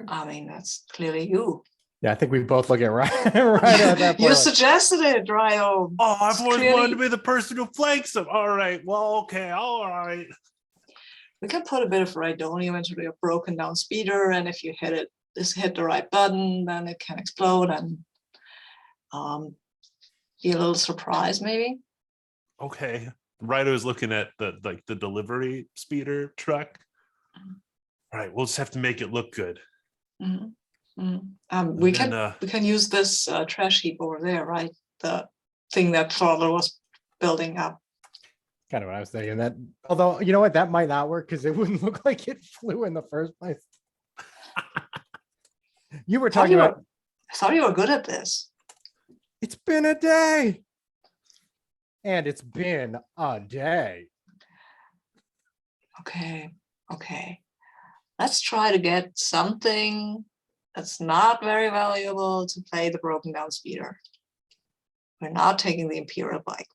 I mean, that's clearly you.
Yeah, I think we both look at right at that point.
You
like,
suggested it, Ryo.
Oh, I've
It's
always
clearly-
wanted to be the person who flanks him. All right. Well, okay. All right.
We can put a bit of rhydonium into your broken down speeder, and if you hit the right button, then it can explode and be a little surprised, maybe.
Okay. Rido's looking at the delivery speeder truck. All right. We'll just have to make it look good.
Mhm. We
And then,
can use this trash heap over there, right? The thing that Throttle was building up.
Kind of what I was thinking. That, although you know what, that might not work because it wouldn't look like it flew in the first place. You were talking about.
I thought you were good at this.
It's been a day. And it's been a day.
Okay. Let's try to get something that's not very valuable to play the broken down speeder. We're not taking the Imperial bike.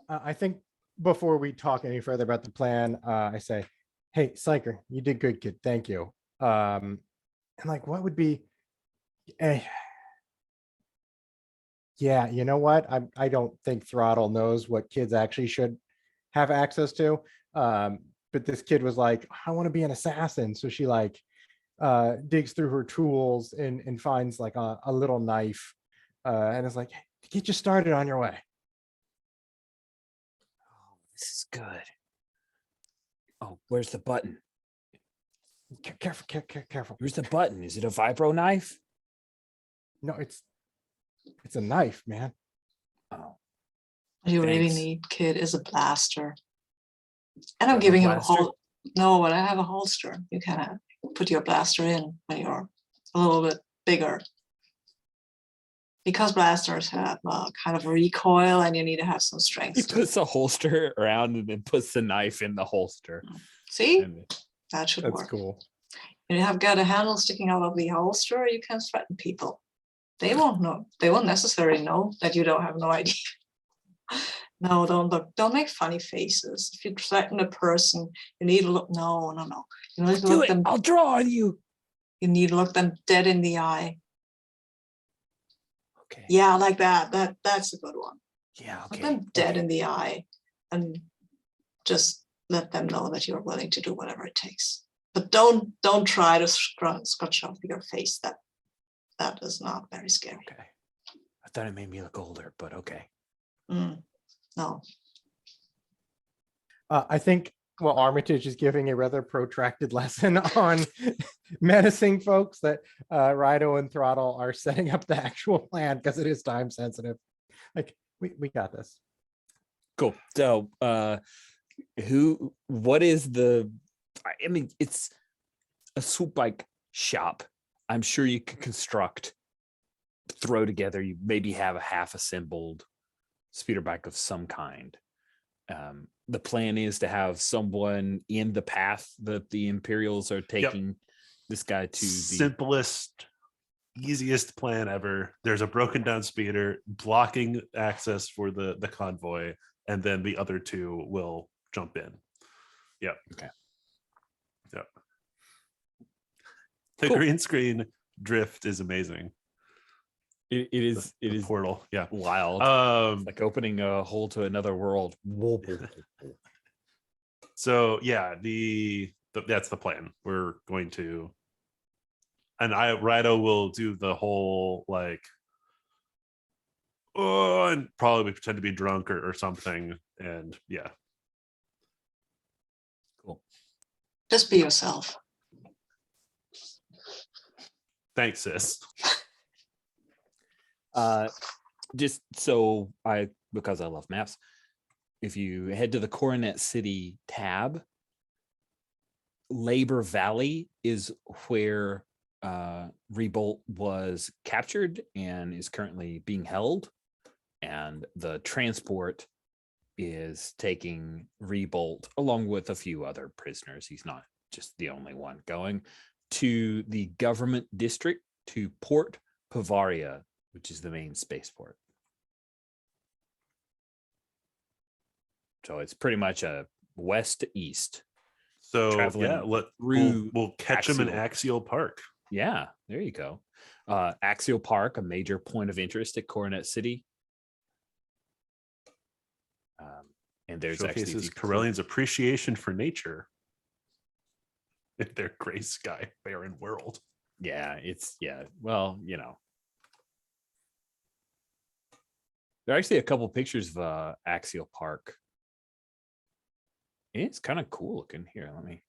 I think before we talk any further about the plan, I say, hey, Psyker, you did good, kid. Thank you. And like, what would be, yeah, you know what? I don't think Throttle knows what kids actually should have access to. But this kid was like, I want to be an assassin. So she like digs through her tools and finds like a little knife and is like, hey, get you started on your way.
Oh, this is good. Oh, where's the button?
Careful.
Where's the button? Is it a vibro knife?
No, it's a knife, man.
Oh,
What you really
thanks.
need, kid, is a blaster. And I'm
You have a
giving him a
blaster?
whole. No, but I have a holster. You kind of put your blaster in when you're a little bit bigger. Because blasters have kind of recoil and you need to have some strength.
He puts a holster around and then puts the knife in the holster.
See?
And
That should
That's
work.
cool.
And you have got a handle sticking out of the holster, you can threaten people. They won't know. They won't necessarily know that you don't have no idea. No, don't make funny faces. If you threaten a person, you need to look. No. You need to
do
look
it.
them.
I'll draw on you.
You need to look them dead in the eye.
Okay.
Yeah, like that. That's a good one.
Yeah.
Look
Okay.
them dead in the eye, and just let them know that you're willing to do whatever it takes. But don't try to scratch off your face. That is not very scary.
Okay. I thought it made me look older, but okay.
No.
I think, well, Armitage is giving a rather protracted lesson on menacing folks that Rido and Throttle are setting up the actual plan because it is time sensitive. Like, we got this.
Cool. So, what is I mean, it's a Swoop bike shop. I'm sure you could construct, throw together, you maybe have a half assembled speeder bike of some kind. The plan is to have someone in the path that the Imperials are taking this guy to. The
simplest, easiest plan ever. There's a broken down speeder blocking access for the convoy, and then the other two will jump in. Yep.
Okay.
Yep. The
Cool.
green screen drift is amazing.
It is
portal. Yeah.
Wild. It's like opening a hole to another world.
So yeah, that's the plan. We're going to, and Rido will do the whole like, and probably pretend to be drunk or something. And yeah.
Cool.
Just be yourself.
Thanks, sis.
Just so because I love maps, if you head to the Coronet City tab, Labor Valley is where Rebolt was captured and is currently being held, and the transport is taking Rebolt along with a few other prisoners. He's not just the only one going to the government district, to Port Pavaria, which is the main spaceport. So it's pretty much a west to east.
So
traveling
we'll catch him in Axial Park.
Yeah, there you go. Axial Park, a major point of interest at Coronet City. And there's
showcases Corellians' appreciation for nature in their gray sky barren world.
Yeah, well, there are actually a couple pictures of Axial Park. It's kind of cool looking. Here, let me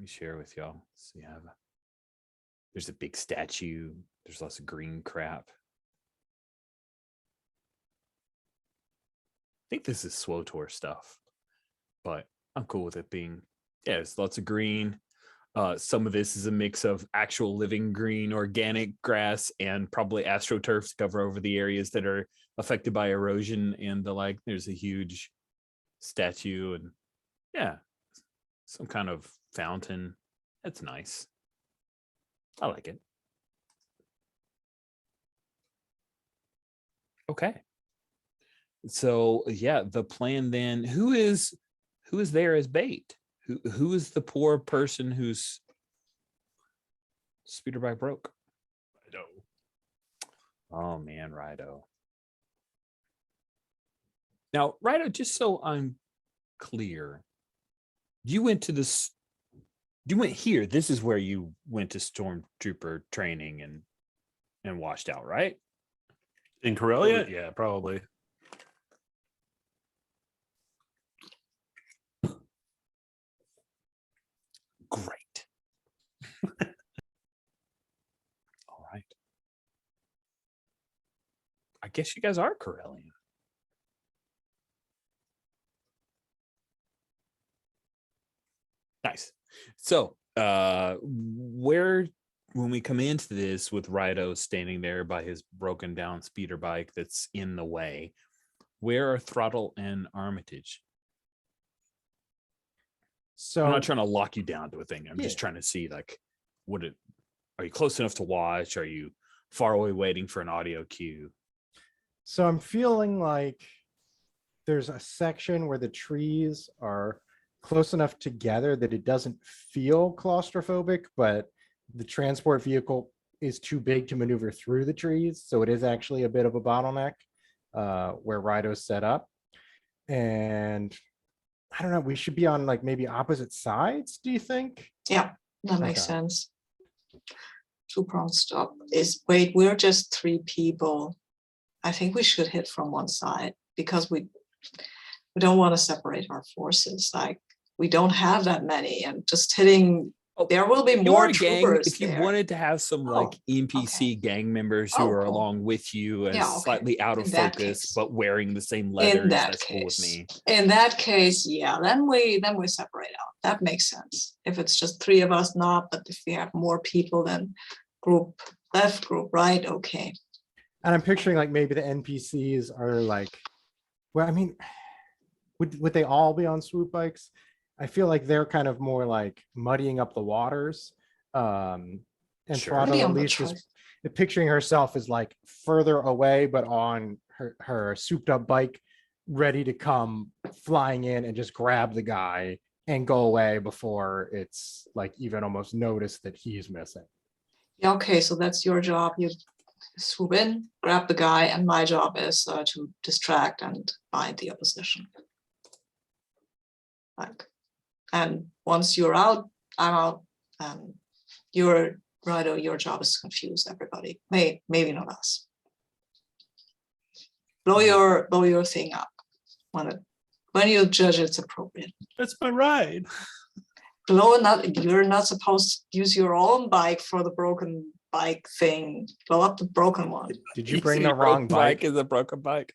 share with y'all. So there's a big statue. There's lots of green crap. think this is SWOTOR stuff, but I'm cool with it being, it's lots of green. Some of this is a mix of actual living green, organic grass, and probably astroturf to cover over the areas that are affected by erosion and the like. There's a huge statue and some kind of fountain. That's nice. I like it. Okay. So the plan then, who is there as bait? Who is the poor person whose speeder bike broke?
Rido.
Oh man, Rido. Now, Rido, just so I'm clear, you went here. This is where you went to stormtrooper training and washed out, right?
In Corellia? Yeah, probably.
Great. All right. I guess you guys are Corellian. Nice. So, when we come into this with Rido standing there by his broken down speeder bike that's in the way, where are Throttle and Armitage? So I'm not trying to lock you down to a thing. I'm just trying to see, like, are you close enough to watch? Are you far away waiting for an audio cue?
So I'm feeling like there's a section where the trees are close enough together that it doesn't feel claustrophobic, but the transport vehicle is too big to maneuver through the trees. So it is actually a bit of a bottleneck where Rido's set up. And I don't know, we should be on like maybe opposite sides, do you think?
Yeah, that makes sense. Two-pronged stop is, wait, we're just 3 people. I think we should hit from one side because we don't want to separate our forces. Like, we don't have that many, and just hitting, there will be more troopers.
If you wanted to have some NPC gang members who are along with you and slightly out of focus, but wearing the same leathers, that's cool with me.
In that case, then we separate out. That makes sense. If it's just 3 of us, not, but if we have more people, then group left, group right, okay.
And I'm picturing like maybe the NPCs are like, well, I mean, would they all be on swoop bikes? I feel like they're kind of more like muddying up the waters. And Throttle at least is picturing herself as like further away, but on her souped up bike, ready to come flying in and just grab the guy and go away before it's like even almost noticed that he's missing.
Yeah, okay, so that's your job. You swoop in, grab the guy, and my job is to distract and bind the opposition. And once you're out, I'm out. And your Rido, your job is to confuse everybody. Maybe not us. Blow your thing up when you judge it's appropriate.
That's my ride.
You're not supposed to use your own bike for the broken bike thing. Blow up the broken one.
Did you bring the wrong bike?
Is a broken bike.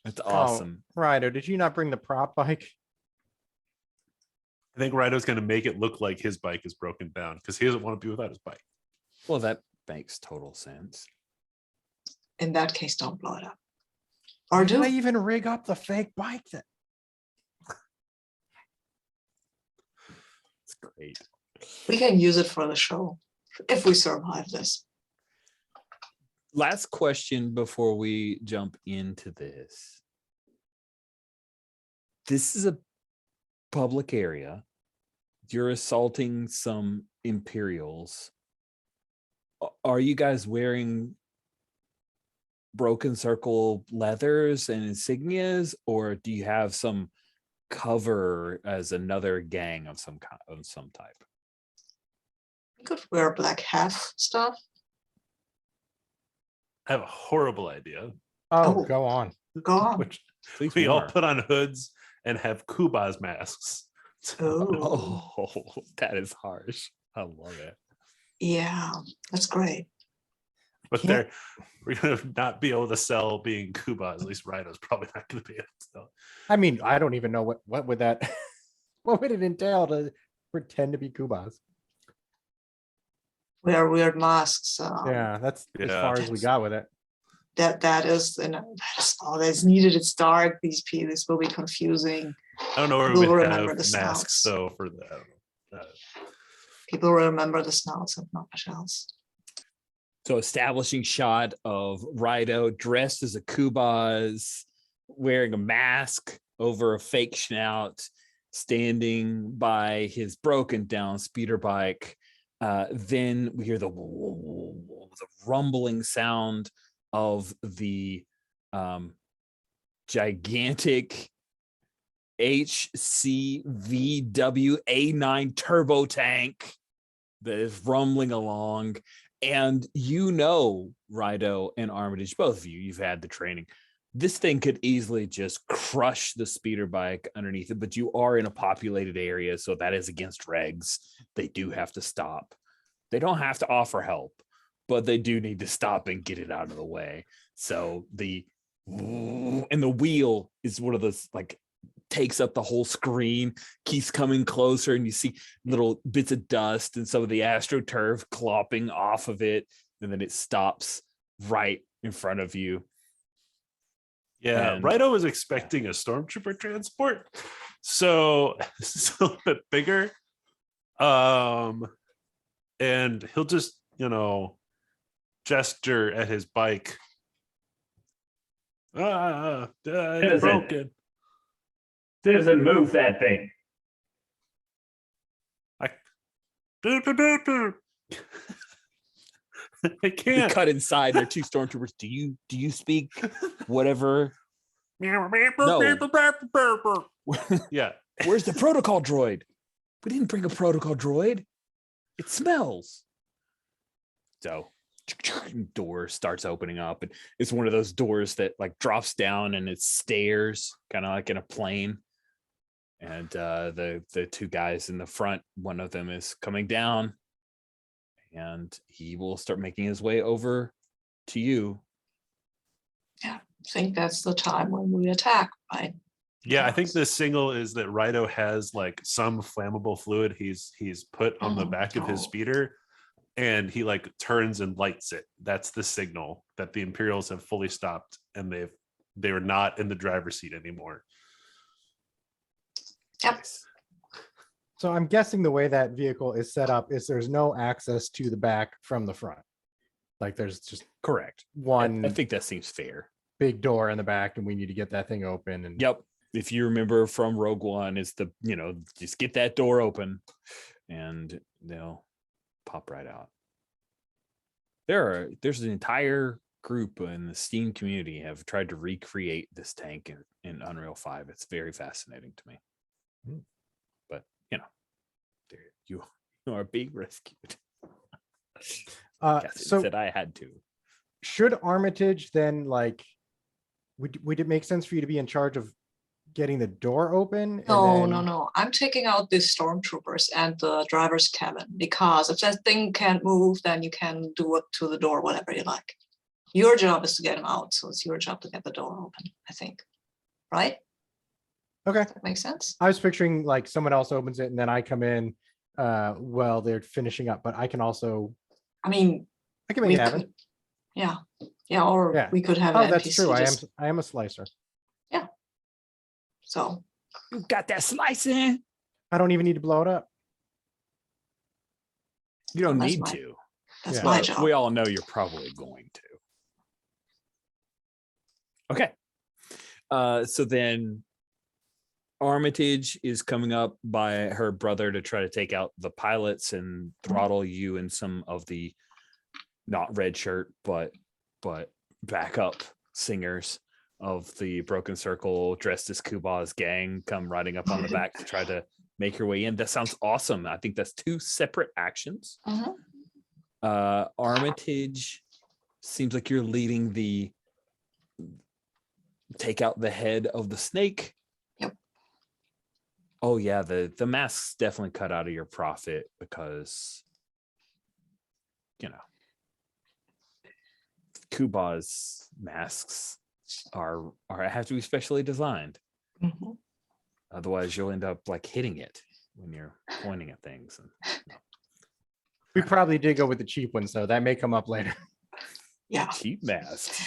That's awesome.
Rido, did you not bring the prop bike?
I think Rido's going to make it look like his bike is broken down because he doesn't want to be without his bike.
Well, that makes total sense.
In that case, don't blow it up. Or
do I even rig up the fake bike then?
It's great.
We can use it for the show if we survive this.
Last question before we jump into this. This is a public area. You're assaulting some Imperials. Are you guys wearing broken circle leathers and insignias, or do you have some cover as another gang of some type?
You could wear black half stuff.
I have a horrible idea.
Oh, go on.
Go on.
Which we all put on hoods and have Kuba's masks.
Oh, that is harsh. I love it.
Yeah, that's great.
but we're gonna not be able to sell being Kubas. At least Rhino's probably not gonna be able to sell.
I mean, I don't even know what would that what would it entail to pretend to be Kubas?
Wear weird masks.
Yeah, that's as far as we got with it.
That is all that's needed. It's dark. This will be confusing.
I don't know where we
People
would
remember
have
the
masks
snouts.
though for that.
People remember the snouts and not much else.
So establishing shot of Rido dressed as a Kubas, wearing a mask over a fake snout, standing by his broken down speeder bike. Then we hear the rumbling sound of the gigantic HCVW A9 turbo tank that is rumbling along. And you know, Rido and Armitage, both of you, you've had the training. This thing could easily just crush the speeder bike underneath it, but you are in a populated area, so that is against regs. They do have to stop. They don't have to offer help, but they do need to stop and get it out of the way. So the wheel is one of those, like, takes up the whole screen, keeps coming closer, and you see little bits of dust and some of the AstroTurf clopping off of it, and then it stops right in front of you.
Yeah, Rido was expecting a stormtrooper transport, so it's a little bit bigger. And he'll just, gesture at his bike. It's broken.
Doesn't move that thing.
I can't.
Cut inside. There are two stormtroopers. Do you speak whatever? No.
Yeah.
Where's the protocol droid? We didn't bring a protocol droid. It smells. So door starts opening up, and it's one of those doors that like drops down and it stairs, kind of like in a plane. And the two guys in the front, one of them is coming down, and he will start making his way over to you.
Yeah, I think that's the time when we attack, right?
Yeah, I think the signal is that Rido has like some flammable fluid he's put on the back of his speeder, and he like turns and lights it. That's the signal that the Imperials have fully stopped, and they are not in the driver's seat anymore.
Yep.
So I'm guessing the way that vehicle is set up is there's no access to the back from the front. Like there's just
Correct.
one
I think that seems fair.
big door in the back, and we need to get that thing open. And
Yep. If you remember from Rogue One, is the, just get that door open and they'll pop right out. There's an entire group in the Steam community have tried to recreate this tank in Unreal 5. It's very fascinating to me. But you are being rescued.
so
said I had to.
should Armitage then, like, would it make sense for you to be in charge of getting the door open?
No. I'm taking out the stormtroopers and the driver's cabin, because if that thing can't move, then you can do it to the door, whatever you like. Your job is to get them out, so it's your job to get the door open, I think. Right?
Okay.
Does that make sense?
I was picturing like someone else opens it and then I come in while they're finishing up, but I can also.
I mean,
I can make it happen.
Yeah, or
Yeah.
we could have.
Oh,
an
that's
NPC
true.
just-
I am a slicer.
So
You got that slicing.
I don't even need to blow it up.
You don't
That's
need
my-
to.
that's
Yeah.
my
But
job.
we all know you're probably going to. Okay. So then Armitage is coming up by her brother to try to take out the pilots and throttle you and some of the not red shirt, but backup singers of the Broken Circle dressed as Kuba's gang come riding up on the back to try to make your way in. That sounds awesome. I think that's two separate actions.
Mhm.
Armitage seems like you're leading the take out the head of the snake.
Yep.
Oh yeah, the mask's definitely cut out of your profit because Kuba's masks are have to be specially designed.
Mhm.
Otherwise, you'll end up like hitting it when you're pointing at things. And,
We probably did go with the cheap ones, though. That may come up later.
Yeah.
cheap masks.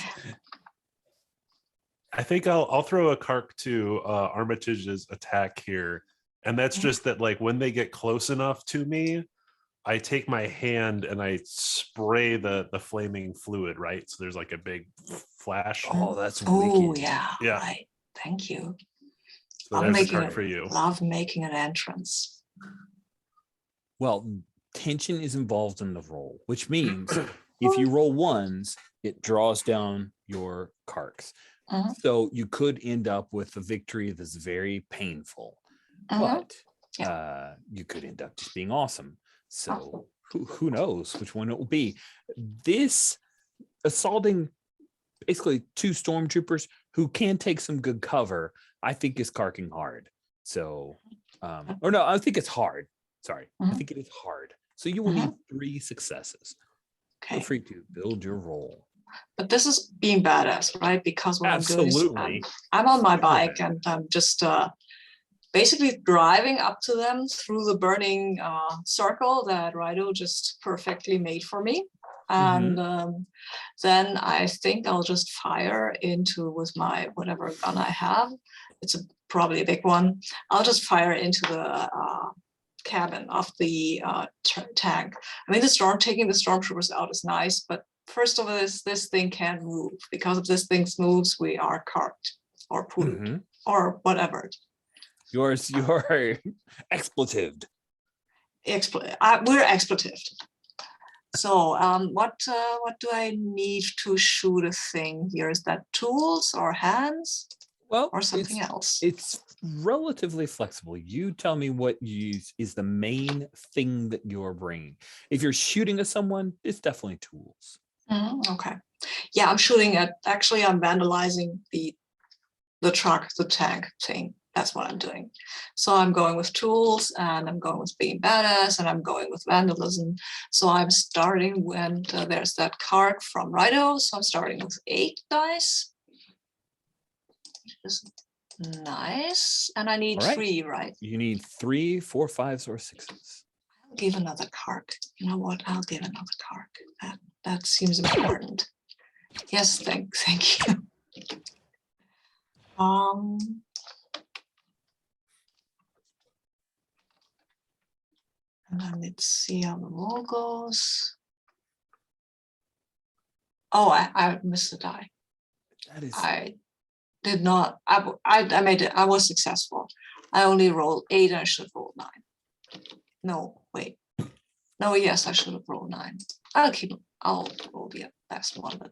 I think I'll throw a Kark to Armitage's attack here, and that's just that like when they get close enough to me, I take my hand and I spray the flaming fluid, right? So there's like a big flash.
Oh, that's
Oh
wicked.
yeah.
Yeah.
Right. Thank you.
So
I'm
there's a
making
Kark for you.
Love making an entrance.
Well, tension is involved in the roll, which means if you roll ones, it draws down your Karks.
Mhm.
So you could end up with a victory that's very painful, but you could end up just being awesome. So who knows which one it will be. This assaulting basically two stormtroopers who can take some good cover, I think is karking hard. So, or no, I think it's hard. Sorry, I think it is hard. So you will need 3 successes. Feel
Okay.
free to build your roll.
But this is being badass, right? Because what I'm doing is
Absolutely.
I'm on my
Super
bike
badass.
and I'm just basically driving up to them through the burning circle that Rido just perfectly made for me. And then I think I'll just fire into with my whatever gun I have. It's probably a big one. I'll just fire into the cabin of the tank. I mean, taking the stormtroopers out is nice, but first of all, this thing can't move, because if this thing moves, we are carked or put or whatever.
Your expletive.
We're expletive. So what do I need to shoot a thing here? Is that tools or hands?
Well,
or something else?
It's relatively flexible. You tell me what is the main thing that you're bringing. If you're shooting at someone, it's definitely tools.
Okay. Yeah, I'm shooting at, actually I'm vandalizing the truck, the tank thing. That's what I'm doing. So I'm going with tools, and I'm going with being badass, and I'm going with vandalism. So I'm starting when there's that card from Rido. So I'm starting with 8 dice. Is nice. And I need 3, right?
You need 3, 4, 5s, or 6s.
I'll give another card. You know what? I'll give another card. That seems important. Yes, thank you. And then let's see how the roll goes. Oh, I missed the die.
That is.
I did not. I made it. I was successful. I only rolled 8 and I should have rolled 9. No, wait. No, yes, I should have rolled 9. I'll roll the last one, but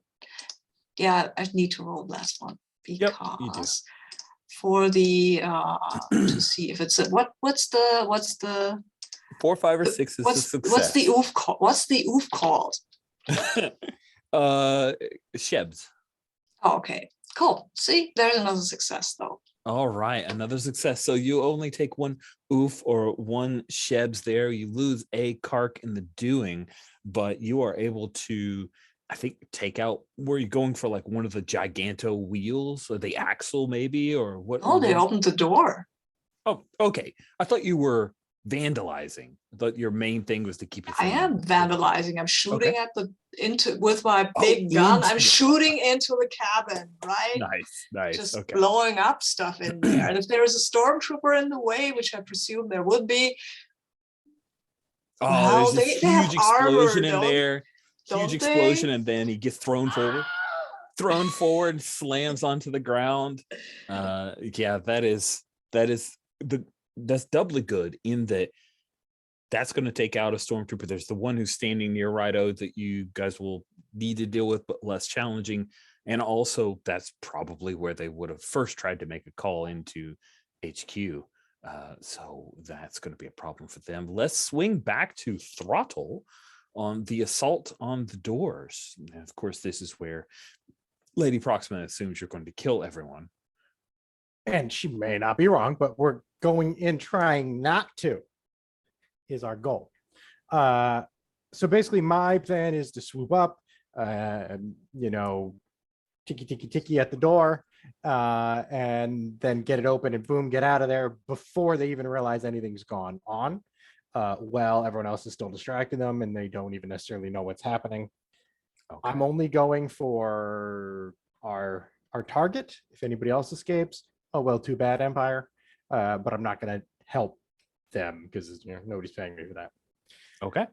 yeah, I need to roll the last one because for the to see if it's what's the
4, 5, or 6 is a success.
What's the oof called? What's the oof called?
Shebs.
Oh, okay, cool. See, there's another success though.
All right, another success. So you only take 1 oof or 1 shebs there. You lose a kark in the doing, but you are able to, I think, take out. Were you going for like one of the giganto wheels or the axle maybe, or what?
Oh, they opened the door.
Oh, okay. I thought you were vandalizing. I thought your main thing was to keep it.
I am vandalizing. I'm shooting at with my big gun. I'm shooting into the cabin, right?
Nice.
Just blowing up stuff in there. And if there is a stormtrooper in the way, which I presume there would be.
Oh, there's this huge explosion in there.
Huge
explosion, and then he gets thrown forward, and slams onto the ground. Yeah, that's doubly good in that. That's going to take out a stormtrooper. There's the one who's standing near Rido that you guys will need to deal with, but less challenging. And also, that's probably where they would have first tried to make a call into HQ. So that's going to be a problem for them. Let's swing back to Throttle on the assault on the doors. And of course, this is where Lady Proxima assumes you're going to kill everyone.
And she may not be wrong, but we're going in trying not to. Is our goal. So basically my plan is to swoop up, you know, ticky at the door, and then get it open and boom, get out of there before they even realize anything's gone on. Well, everyone else is still distracting them and they don't even necessarily know what's happening. Okay. I'm only going for our target. If anybody else escapes, oh well, too bad, Empire. But I'm not going to help them because nobody's paying me for that.
Okay.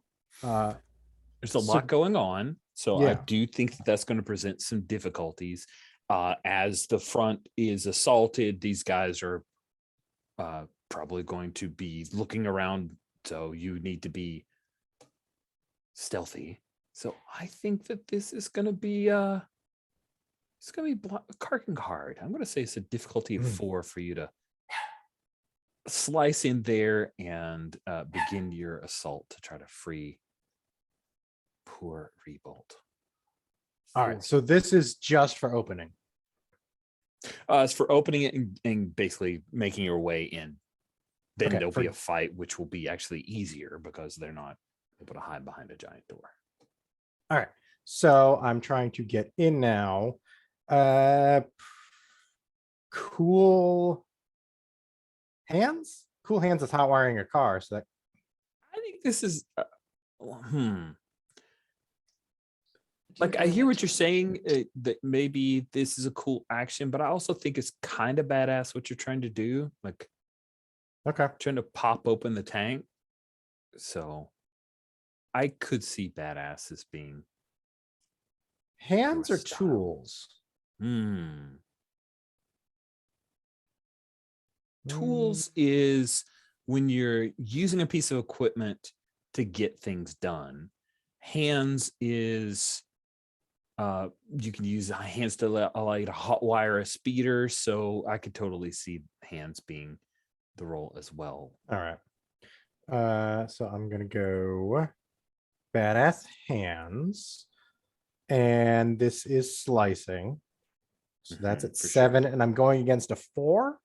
There's a lot going on, so I do think that's going to present some difficulties. As the front is assaulted, these guys are probably going to be looking around, so you need to be stealthy. So I think that this is going to be it's going to be Karkin hard. I'm going to say it's a difficulty of 4 for you to slice in there and begin your assault to try to free poor Rebolt.
All right, so this is just for opening.
It's for opening it and basically making your way in. Then there'll be a fight, which will be actually easier because they're not able to hide behind a giant door.
All right, so I'm trying to get in now. Cool hands. Cool hands is hot wiring a car. So that
I think this is. Like I hear what you're saying, that maybe this is a cool action, but I also think it's kind of badass what you're trying to do, like trying to pop open the tank. So I could see badass as being
hands or tools.
Tools is when you're using a piece of equipment to get things done. Hands is you can use hands to allow you to hot wire a speeder, so I could totally see hands being the role as well.
All right, so I'm gonna go badass hands, and this is slicing, so that's at 7, and I'm going against a 4.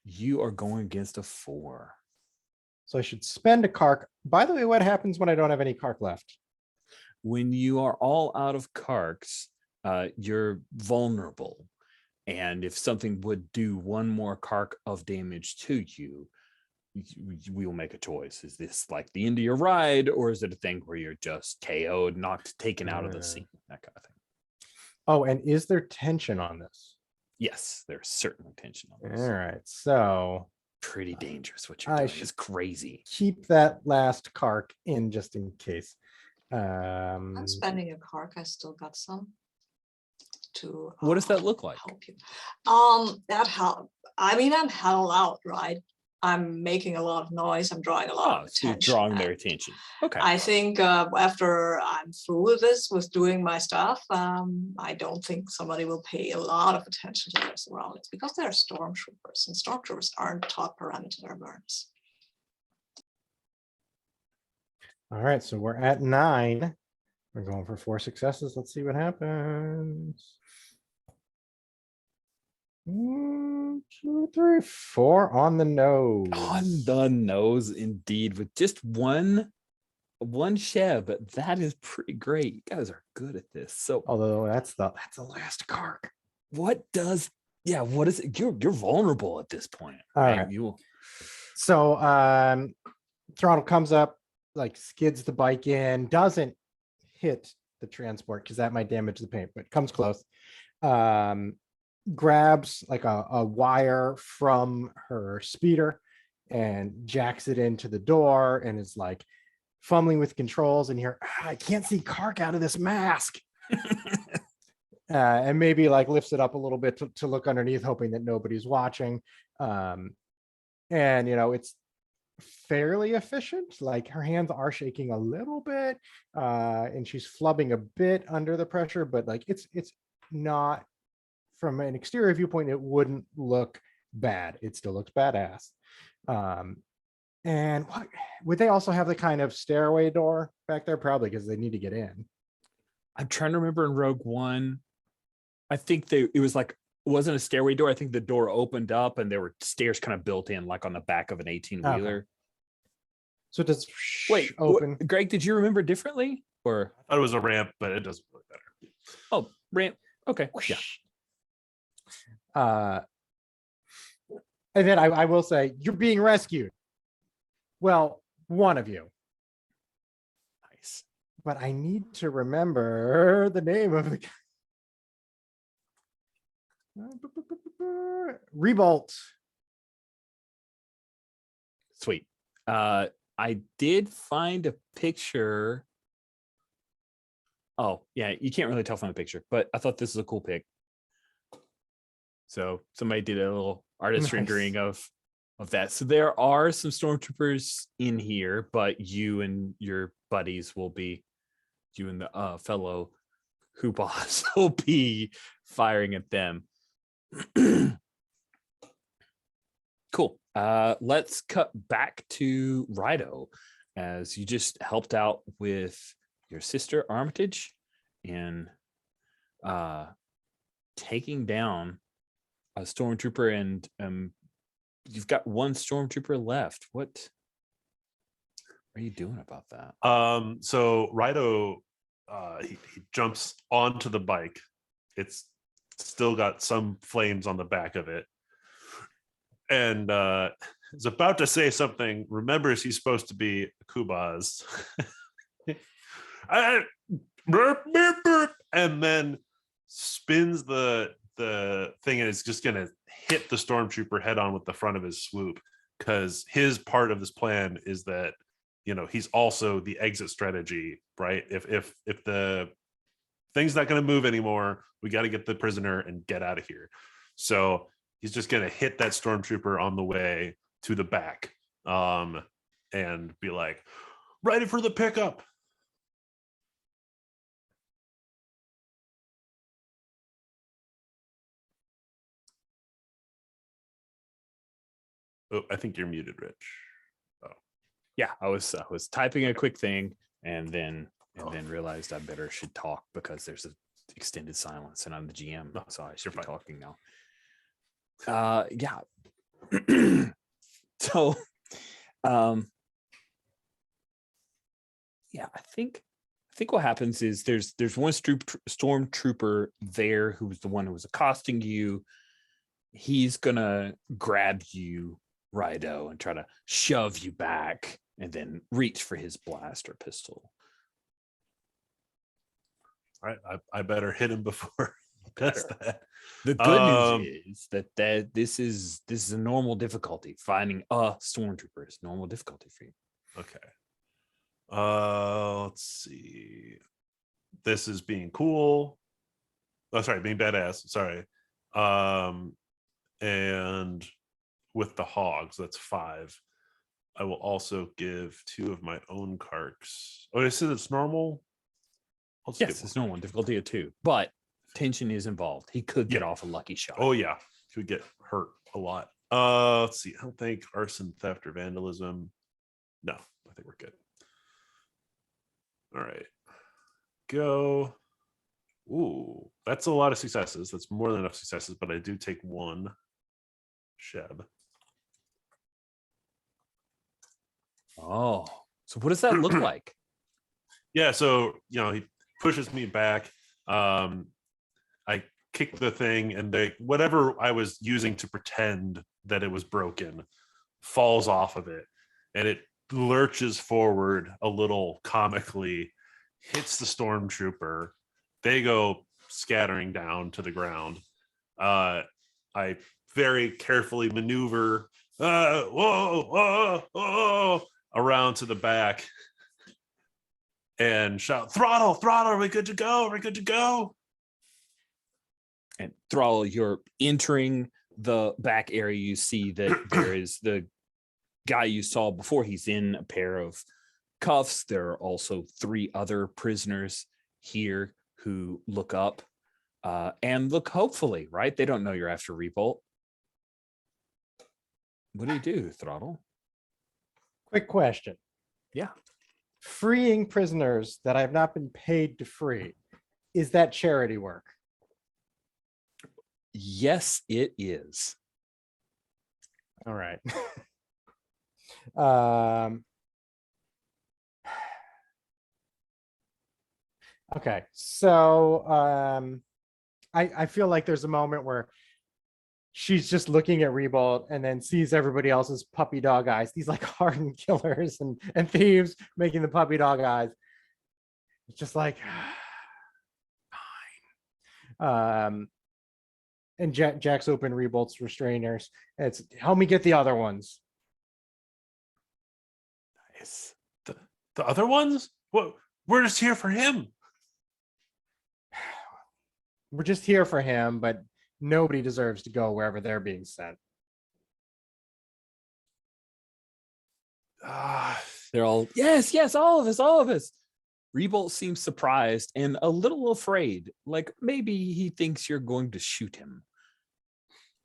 You are going against a 4,
so I should spend a Kark. By the way, what happens when I don't have any Kark left?
When you are all out of Karks, you're vulnerable. And if something would do 1 more Kark of damage to you, we will make a choice. Is this like the end of your ride, or is it a thing where you're just KO'd, knocked, taken out of the scene, that kind of thing?
Oh, and is there tension on this?
Yes, there's certainly tension on this.
All right, so
pretty dangerous what you're doing. It's crazy.
Keep that last Kark in just in case.
I'm spending a Kark. I still got some to.
What does that look like?
Help you. That help. I mean, I'm hell out, right? I'm making a lot of noise. I'm drawing a lot of attention.
You're drawing their attention. Okay.
I think after I'm through with this, with doing my stuff, I don't think somebody will pay a lot of attention to their surroundings because they're stormtroopers, and stormtroopers aren't taught perimeter awareness.
All right, so we're at 9. We're going for 4 successes. Let's see what happens. 1, 2, 3, 4 on the nose.
On the nose, indeed, with just one Chev, but that is pretty great. You guys are good at this. So,
although that's the last Kark.
What is it? You're vulnerable at this point.
All right. So, throttle comes up, like skids the bike in, doesn't hit the transport because that might damage the paint, but comes close. Grabs like a wire from her speeder and jacks it into the door and is like fumbling with controls, and you're I can't see Kark out of this mask. And maybe like lifts it up a little bit to look underneath, hoping that nobody's watching. And it's fairly efficient. Like her hands are shaking a little bit, and she's flubbing a bit under the pressure, but like it's not, from an exterior viewpoint, it wouldn't look bad. It still looks badass. And what would they also have the kind of stairway door back there? Probably because they need to get in.
I'm trying to remember in Rogue One, I think it was like, it wasn't a stairway door. I think the door opened up and there were stairs kind of built in, like on the back of an 18-wheeler.
Okay. So does
wait,
open?
Greg, did you remember differently? Or
I thought it was a ramp, but it doesn't really matter.
oh, ramp. Okay. Yeah.
And then I will say, you're being rescued. Well, one of you.
Nice.
But I need to remember the name of the guy. Revolt.
Sweet. I did find a picture. Oh, yeah, you can't really tell from the picture, but I thought this was a cool pic. So somebody did a little artist rendering of that. So there are some stormtroopers in here, but you and your buddies will be, you and the fellow Hoopahs will be firing at them. Cool. Let's cut back to Rido, as you just helped out with your sister Armitage and taking down a stormtrooper, and you've got one stormtrooper left. What are you doing about that?
So Rido, he jumps onto the bike. It's still got some flames on the back of it, and is about to say something. Remembers he's supposed to be Kubaz, and then spins the thing, and it's just gonna hit the stormtrooper head on with the front of his swoop, because his part of this plan is that, you know, he's also the exit strategy, right? If the thing's not going to move anymore, we got to get the prisoner and get out of here. So he's just going to hit that stormtrooper on the way to the back, and be like, ready for the pickup. Oh, I think you're muted, Rich. Oh,
Yeah, I was typing a quick thing, and then realized I should talk because there's an extended silence, and I'm the GM, so I should be talking now. Yeah. So, yeah, I think what happens is there's one stormtrooper there who's the one who was accosting you. He's gonna grab you, Rido, and try to shove you back, and then reach for his blaster pistol.
all right, I better hit him before he does that.
The good news is that this is a normal difficulty. Finding a stormtrooper is normal difficulty for you.
Okay. Let's see. This is being cool. Oh, sorry, being badass. Sorry. And with the hogs, that's 5. I will also give 2 of my own carks. Oh, it says it's normal.
Yes, it's normal difficulty of 2, but tension is involved. He could get off a lucky shot.
Oh yeah, he would get hurt a lot. Let's see. I don't think arson, theft, or vandalism. No, I think we're good. All right, go. Ooh, that's a lot of successes. That's more than enough successes, but I do take 1 Sheb.
Oh, so what does that look like?
Yeah, so he pushes me back. I kick the thing, and whatever I was using to pretend that it was broken falls off of it, and it lurches forward a little comically, hits the stormtrooper. They go scattering down to the ground. I very carefully maneuver around to the back and shout, throttle, are we good to go?
And Throttle, you're entering the back area. You see that there is the guy you saw before. He's in a pair of cuffs. There are also 3 other prisoners here who look up and look hopefully, right? They don't know you're after Revolt. What do you do, Throttle?
Quick question.
Yeah.
Freeing prisoners that I have not been paid to free, is that charity work?
Yes, it is.
All right. Okay, so I feel like there's a moment where she's just looking at Rebolt and then sees everybody else's puppy dog eyes. These like hardened killers and thieves making the puppy dog eyes. It's just like fine. And Jack's open Rebolt's restrainers. It's help me get the other ones.
Nice. The other ones? What? We're just here for him.
We're just here for him, but nobody deserves to go wherever they're being sent.
They're all, yes, all of us. Rebolt seems surprised and a little afraid, like maybe he thinks you're going to shoot him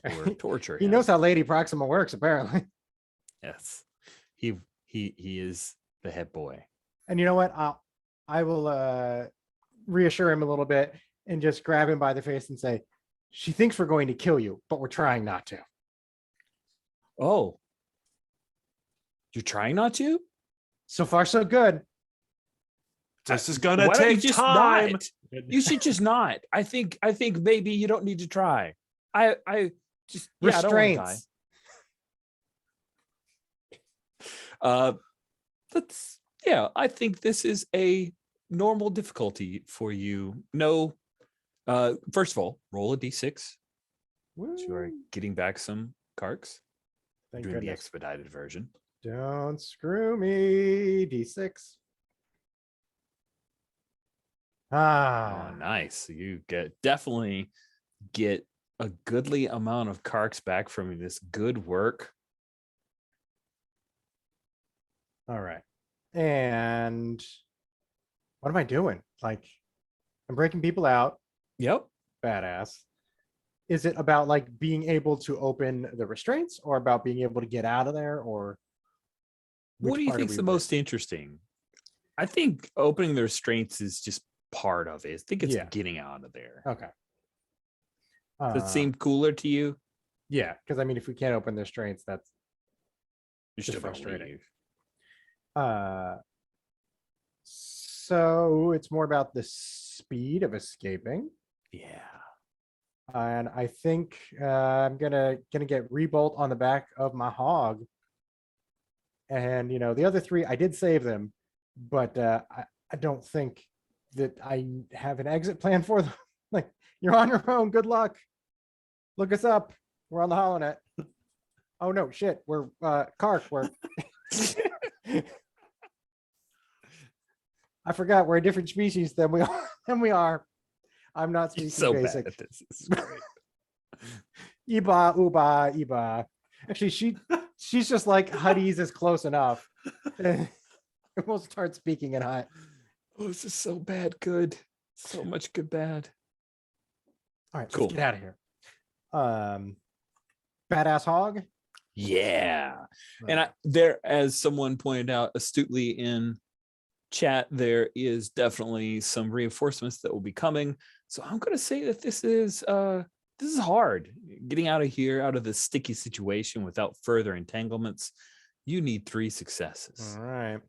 or torture him.
He knows how Lady Proxima works, apparently.
Yes, he is the head boy.
And you know what? I will reassure him a little bit and just grab him by the face and say, she thinks we're going to kill you, but we're trying not to.
Oh, you're trying not to?
So far, so good.
This is gonna
Why don't you
take
just
time.
not? You should just not. I think maybe you don't need to try. I just I don't want to die. That's I think this is a normal difficulty for you. No, first of all, roll a d6. You are getting back some carks.
Thank
Doing the
goodness.
expedited version.
Don't screw me. D6.
Oh, nice. You definitely get a goodly amount of carks back from this. Good work.
All right. And what am I doing? Like, I'm breaking people out.
Yep.
Badass. Is it about like being able to open the restraints or about being able to get out of there, or
What do you think is the most interesting? I think opening the restraints is just part of it. I think it's getting out of there.
Okay.
Does it seem cooler to you?
Yeah, because I mean, if we can't open the restraints, that's
just
frustrating. So it's more about the speed of escaping.
Yeah.
And I think I'm gonna get Rebolt on the back of my hog. And you know, the other three, I did save them, but I don't think that I have an exit plan for them. Like, you're on your own. Good luck. Look us up. We're on the HoloNET. Oh no, shit. We're Kark. We're I forgot we're a different species than we are. I'm not speaking
so
basic.
Bad at this. This is great.
Iba, uba, iba. Actually, she's just like Huddies is close enough. We'll start speaking in Hut.
Oh, this is so bad. Good. So much good bad.
All right,
cool.
Let's get out of here. Badass hog.
Yeah. And there, as someone pointed out astutely in chat, there is definitely some reinforcements that will be coming. So I'm going to say that this is hard. Getting out of here, out of this sticky situation without further entanglements. You need 3 successes.
All right.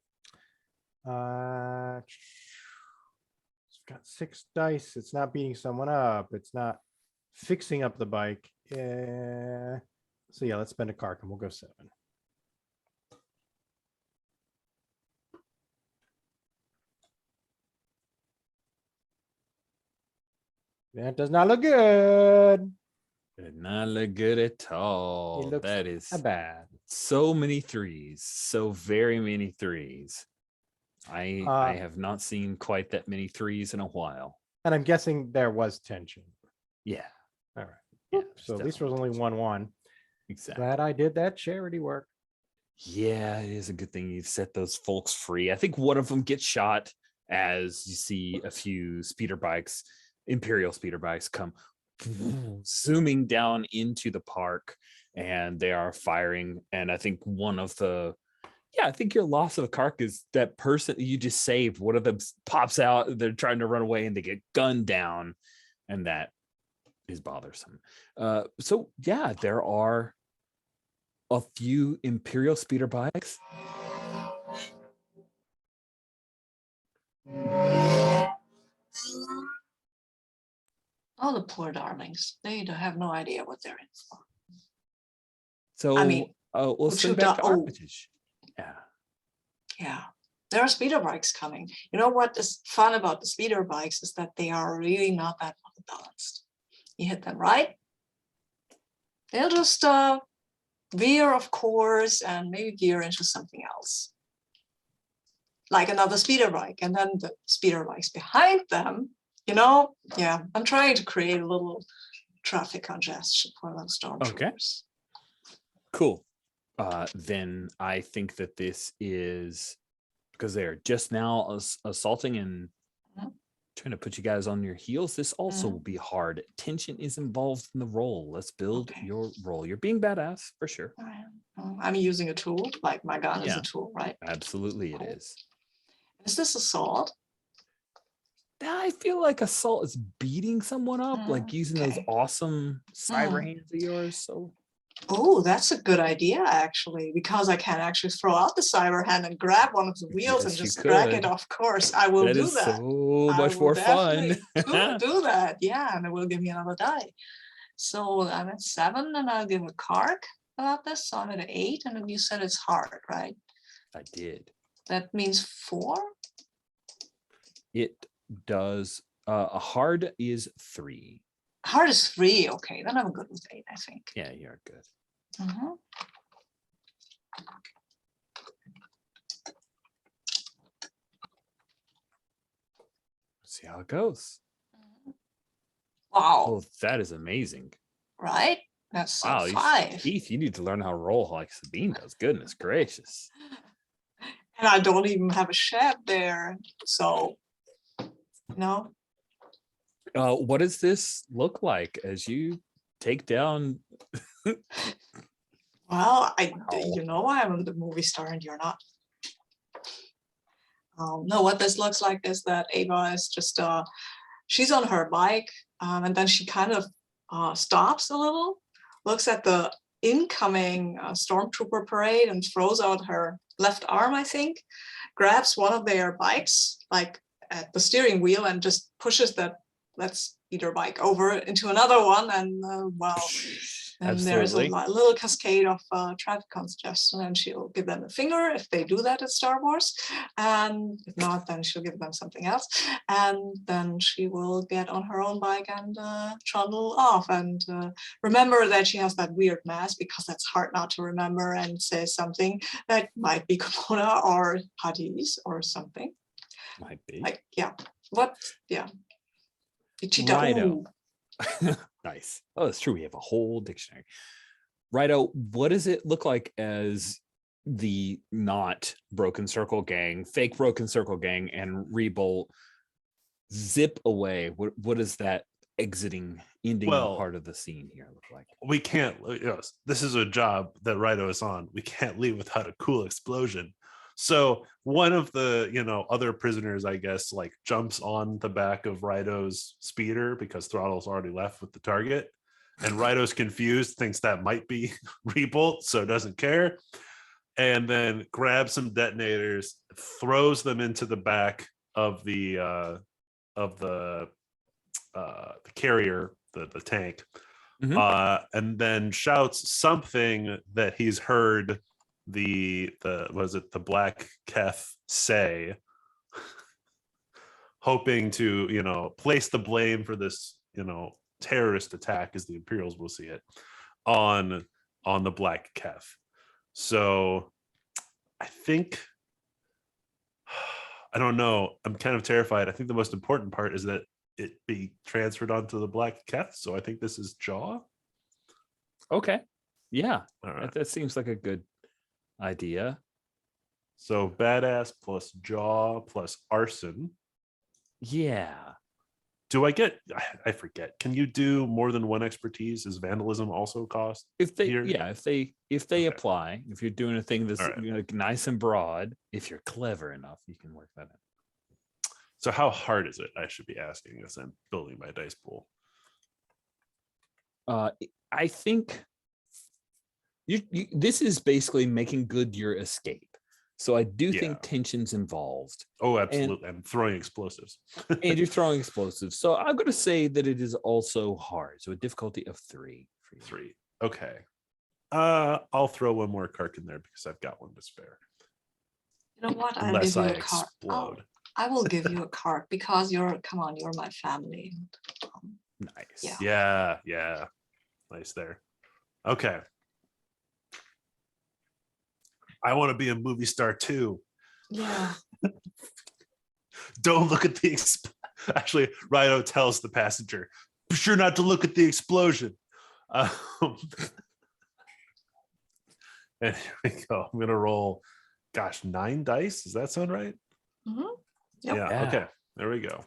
It's got 6 dice. It's not beating someone up. It's not fixing up the bike. So yeah, let's spend a Kark and we'll go 7. That does not look good.
Did not look good at all.
It looks
that is
bad.
So many 3s. So very many 3s. I have not seen quite that many 3s in a while.
And I'm guessing there was tension.
Yeah.
All right.
Yeah,
So at least there was only 1-1.
Exactly.
Glad I did that charity work.
Yeah, it is a good thing you set those folks free. I think one of them gets shot as you see a few speeder bikes, Imperial speeder bikes, come zooming down into the park, and they are firing. And I think I think your loss of a Kark is that person you just saved. One of them pops out, they're trying to run away and they get gunned down, and that is bothersome. So yeah, there are a few Imperial speeder bikes.
Oh, the poor darlings. They have no idea what they're in for.
So
I mean,
we'll
would
swing
you
back to
oh.
Armitage. Yeah.
Yeah. There are speeder bikes coming. You know what is fun about the speeder bikes is that they are really not that well balanced. You hit them right, they'll just veer off course and maybe veer into something else, like another speeder bike, and then the speeder bikes behind them, you know. Yeah, I'm trying to create a little traffic congestion for those stormtroopers.
Cool. Then I think that this is because they're just now assaulting and trying to put you guys on your heels. This also will be hard. Tension is involved in the role. Let's build your role. You're being badass for sure.
I'm using a tool, like my gun is a tool, right?
Absolutely, it is.
Is this assault?
I feel like assault is beating someone up, like using those awesome cyber hands of yours. So,
oh, that's a good idea, actually, because I can actually throw out the cyber hand and grab one of the wheels and just drag it off course. I will do that.
So much more fun.
do that, yeah, and it will give me another die. So I'm at 7, and I'll give a card about this. So I'm at 8, and then you said it's hard, right?
I did.
That means 4.
It does. A hard is 3.
Hard is 3. Okay, then I'm good with 8, I think.
Yeah, you're good. See how it goes.
Wow.
Oh, that is amazing.
Right? That's
wow.
5.
Keith, you need to learn how to roll like Sabine does. Goodness gracious.
And I don't even have a shed there. So, no.
What does this look like as you take down?
Well, you know I'm the movie star and you're not. No, what this looks like is that Ava is just she's on her bike, and then she kind of stops a little, looks at the incoming stormtrooper parade and throws out her left arm, I think, grabs one of their bikes like at the steering wheel and just pushes that speeder bike over into another one, and wow. And there's a little cascade of traffic congestion, and she'll give them a finger if they do that at Star Wars. And if not, then she'll give them something else. And then she will get on her own bike and trundle off. And remember that she has that weird mask, because that's hard not to remember, and say something that might be Kimona or Hadis or something.
Might be.
Like, yeah. What? Yeah.
Righto. Nice. Oh, that's true. We have a whole dictionary. Righto, what does it look like as the not Broken Circle gang, fake Broken Circle gang, and Rebolt zip away? What does that exiting, ending part of the scene here look like?
We can't, this is a job that Righto is on. We can't leave without a cool explosion. So one of the, other prisoners, I guess, like jumps on the back of Righto's speeder because Throttle's already left with the target. And Righto's confused, thinks that might be Rebolt, so doesn't care. And then grabs some detonators, throws them into the back of the carrier, the tank, and then shouts something that he's heard the Black Keth say, hoping to place the blame for this terrorist attack, as the Imperials will see it, on the Black Keth. So I think, I don't know, I'm kind of terrified. I think the most important part is that it be transferred onto the Black Keth. So I think this is Jaw.
Okay, yeah,
right.
That seems like a good idea.
So badass plus Jaw plus arson.
Yeah.
Do I get? I forget. Can you do more than one expertise? Is vandalism also cost?
If they apply, if you're doing a thing that's nice and broad, if you're clever enough, you can work that in.
So how hard is it? I should be asking as I'm building my dice pool.
I think this is basically making good your escape. So I do
Yeah.
think tension's involved.
Oh, absolutely. And throwing explosives.
And you're throwing explosives. So I'm going to say that it is also hard. So a difficulty of 3 for you.
3. Okay. I'll throw one more cart in there because I've got one to spare.
You know what? I'll
Unless
give you
I
a card.
explode.
I will give you a card because you're my family.
Nice.
Yeah.
Yeah. Nice there. Okay. I want to be a movie star too.
Yeah.
Don't look at the actually, Rhino tells the passenger, be sure not to look at the explosion. And here we go. I'm gonna roll, 9 dice. Does that sound right?
Mm-hmm. Yep.
Yeah. Okay. There we go.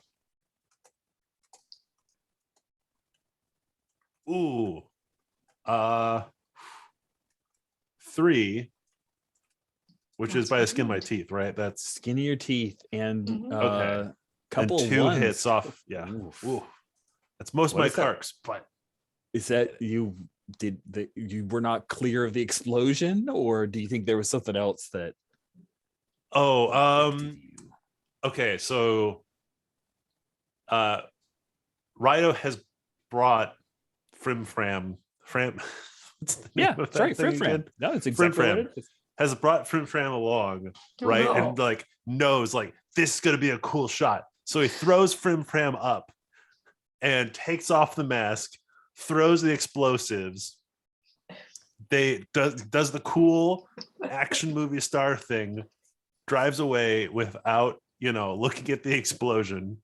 Ooh. 3, which is by the skin of my teeth, right? That's
Skin of your teeth and
okay.
Couple
and 2
of
hits off. Yeah. Ooh. That's most of my carks, but
is that you were not clear of the explosion, or do you think there was something else that
okay, so Rhino has brought Frim Fram.
Yeah, sorry, Frim Fram. No, it's exactly what it is.
Has brought Frim Fram along, right?
No.
And like knows like this is gonna be a cool shot. So he throws Frim Fram up and takes off the mask, throws the explosives. They does the cool action movie star thing, drives away without, looking at the explosion.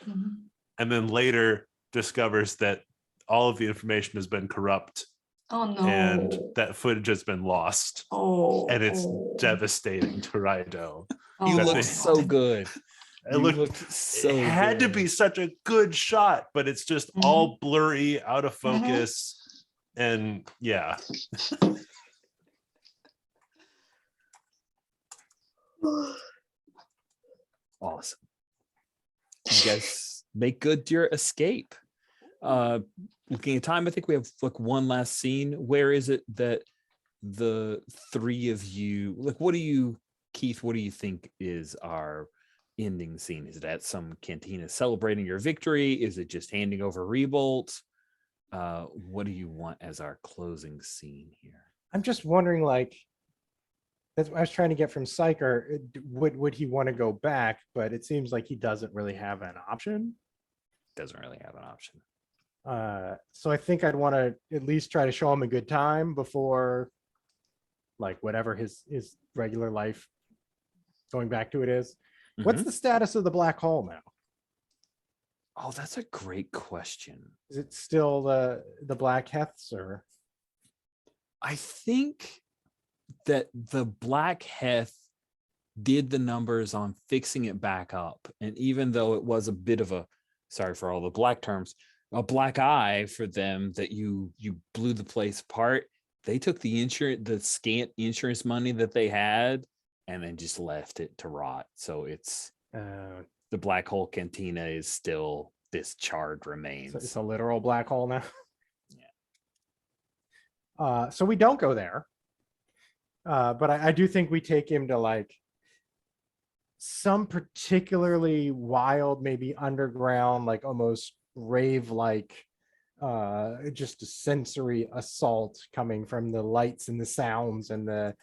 Mm-hmm.
And then later discovers that all of the information has been corrupt.
Oh no.
And that footage has been lost.
Oh.
And it's devastating to Raido.
You
Oh,
look so good.
It had to be such a good shot, but it's just all blurry, out of focus. And yeah.
Awesome. You guys make good your escape. Looking at time, I think we have like one last scene. Where is it that the 3 of you, like, Keith, what do you think is our ending scene? Is it at some cantina celebrating your victory? Is it just handing over Rebolt? What do you want as our closing scene here?
I'm just wondering, like, that's what I was trying to get from Psyker. Would he want to go back? But it seems like he doesn't really have an option.
Doesn't really have an option.
So I think I'd want to at least try to show him a good time before, like, whatever his regular life going back to it is. What's the status of the black hole now?
Oh, that's a great question.
Is it still the black heths, or?
I think that the black heth did the numbers on fixing it back up. And even though it was a bit of a, sorry for all the black terms, a black eye for them, that you blew the place apart, they took the scant insurance money that they had and then just left it to rot. So it's the black hole cantina is still this charred remains.
So it's a literal black hole now.
Yeah.
So we don't go there. But I do think we take him to, like, some particularly wild, maybe underground, like almost rave-like, just a sensory assault coming from the lights and the sounds and the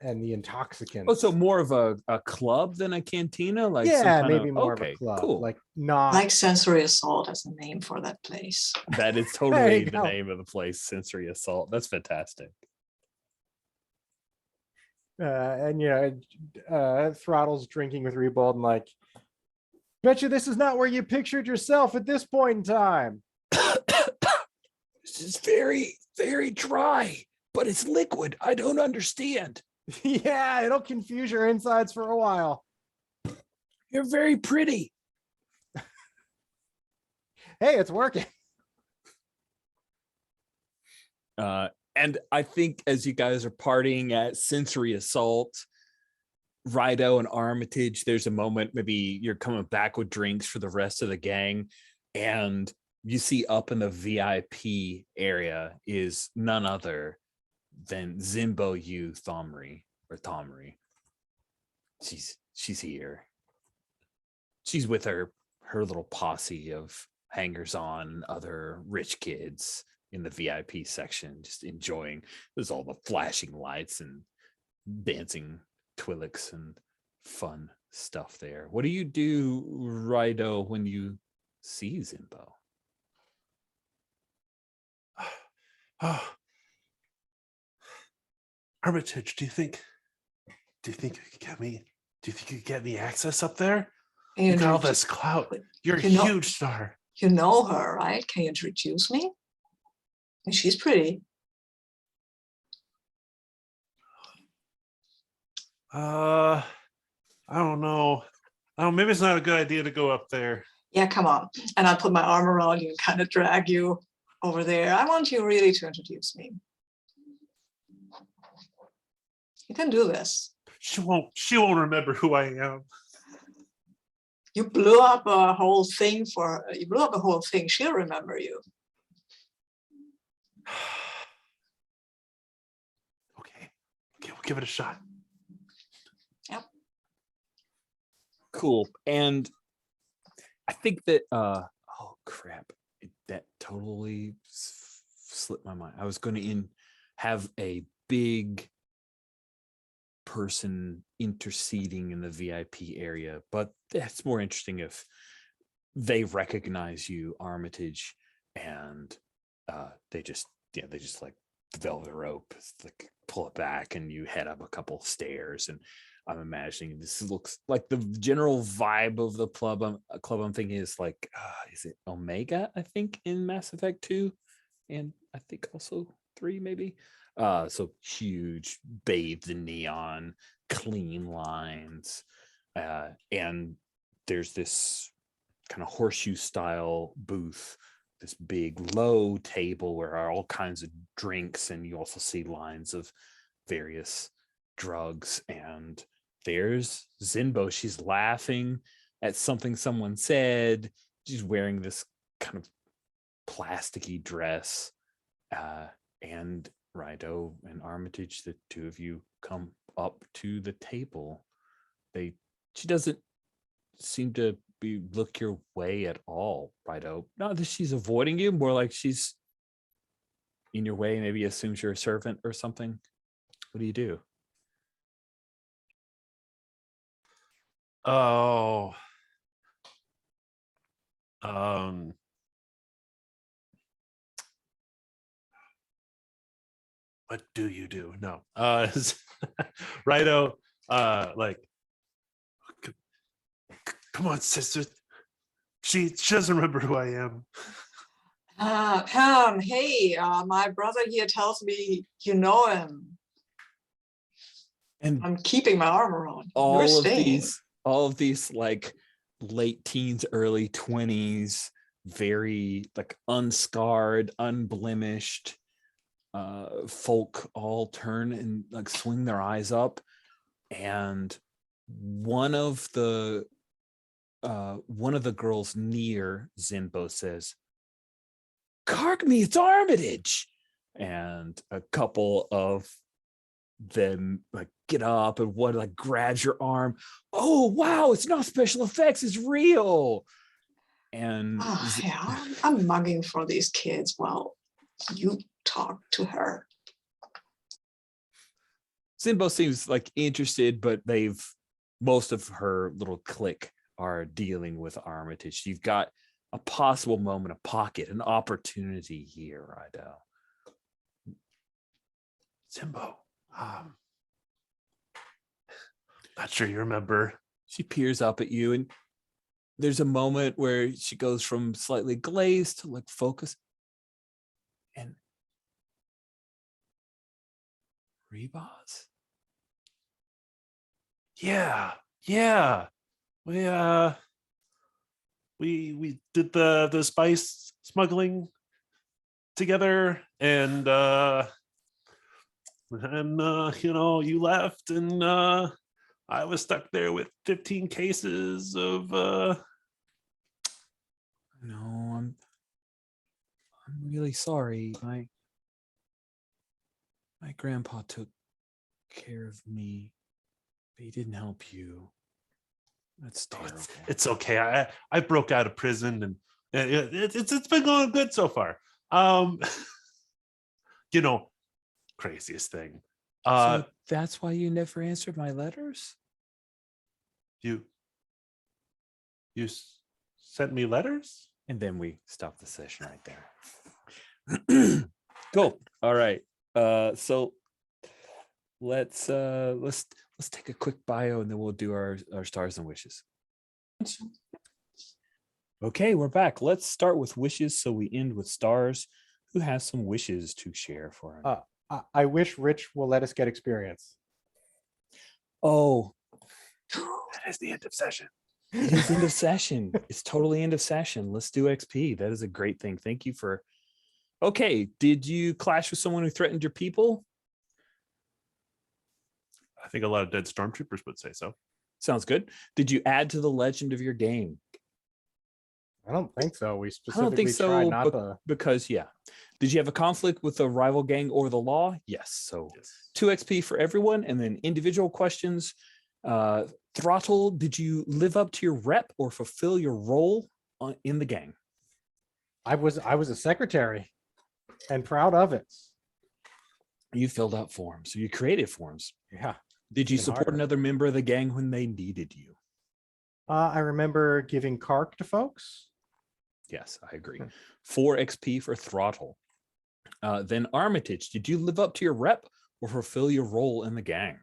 intoxicants.
Oh, so more of a club than a cantina? Like,
yeah, maybe more of a club.
Cool.
Like, not
like Sensory Assault as a name for that place.
That is totally the name of the place, Sensory Assault. That's fantastic.
And Throttle's drinking with Rebold and like, bet you this is not where you pictured yourself at this point in time.
This is very, very dry, but it's liquid. I don't understand.
Yeah, it'll confuse your insides for a while.
You're very pretty.
Hey, it's working.
And I think as you guys are partying at Sensory Assault, Rido and Armitage, there's a moment, maybe you're coming back with drinks for the rest of the gang, and you see up in the VIP area is none other than Zimbo Yu Thomri. she's here. She's with her little posse of hangers-on, other rich kids in the VIP section, just enjoying. There's all the flashing lights and dancing Twi'leks and fun stuff there. What do you do, Rido, when you see Zimbo?
Oh, Armitage, do you think you could get me? Do you think you could get me access up there? You got all this clout. You're a huge star.
You know her, right? Can you introduce me? She's pretty.
I don't know. Maybe it's not a good idea to go up there.
Yeah, come on. And I put my arm around you and kind of drag you over there. I want you really to introduce me. You can do this.
She won't remember who I am.
You blew up a whole thing for her. You blew up a whole thing. She'll remember you.
Okay, we'll give it a shot.
Yep.
Cool. And I think that oh crap, that totally slipped my mind. I was going to have a big person interceding in the VIP area, but that's more interesting if they recognize you, Armitage, and they just like velvet rope, like pull it back, and you head up a couple stairs. And I'm imagining this looks like the general vibe of the club. I'm thinking is like, is it Omega? I think in Mass Effect 2, and I think also 3 maybe. So huge, bathed in neon, clean lines, and there's this kind of horseshoe style booth, this big low table where are all kinds of drinks, and you also see lines of various drugs. And there's Zinbo. She's laughing at something someone said. She's wearing this kind of plasticky dress, and Rido and Armitage, the two of you come up to the table. She doesn't seem to look your way at all, Rido. Not that she's avoiding you, more like she's in your way, maybe assumes you're a servant or something. What do you do?
Oh. What do you do? No. Rido, like, come on, sister. She doesn't remember who I am.
Hey, my brother here tells me you know him.
And
I'm keeping my arm around.
all of these like late teens, early 20s, very like unscarred, unblemished folk all turn and like swing their eyes up, and one of the girls near Zinbo says, "Cargme, it's Armitage!" And a couple of them like get up, and one like grabs your arm. "Oh wow, it's not special effects, it's real." And
yeah, I'm mugging for these kids while you talk to her.
Zinbo seems like interested, but most of her little clique are dealing with Armitage. You've got a possible moment, a pocket, an opportunity here, Rido.
Zinbo, not sure you remember.
She peers up at you, and there's a moment where she goes from slightly glazed to like focus. And Rebaz?
Yeah. We did the spice smuggling together, and you left, and I was stuck there with 15 cases of
No, I'm really sorry. My grandpa took care of me He didn't help you. That's terrible.
It's okay. I broke out of prison and it's been going good so far. You know, craziest thing.
So that's why you never answered my letters?
You sent me letters?
And then we stopped the session right there. Cool. All right. So let's take a quick bio and then we'll do our stars and wishes. Okay, we're back. Let's start with wishes so we end with stars. Who has some wishes to share for him?
I wish Rich will let us get experience.
Oh,
That is the end of session.
it's end of session. It's totally end of session. Let's do XP. That is a great thing. Thank you for. Okay, did you clash with someone who threatened your people?
I think a lot of dead stormtroopers would say so.
Sounds good. Did you add to the legend of your game?
I don't think so. We
I
specifically
don't think so
tried not to.
because yeah. Did you have a conflict with a rival gang or the law? Yes. So
Yes.
2 XP for everyone, and then individual questions. Throttle, did you live up to your rep or fulfill your role in the gang?
I was a secretary and proud of it.
You filled out forms. You created forms.
Yeah.
Did you
Been
support
harder.
another member of the gang when they needed you?
I remember giving Kark to folks.
Yes, I agree. 4 XP for Throttle. Then Armitage, did you live up to your rep or fulfill your role in the gang?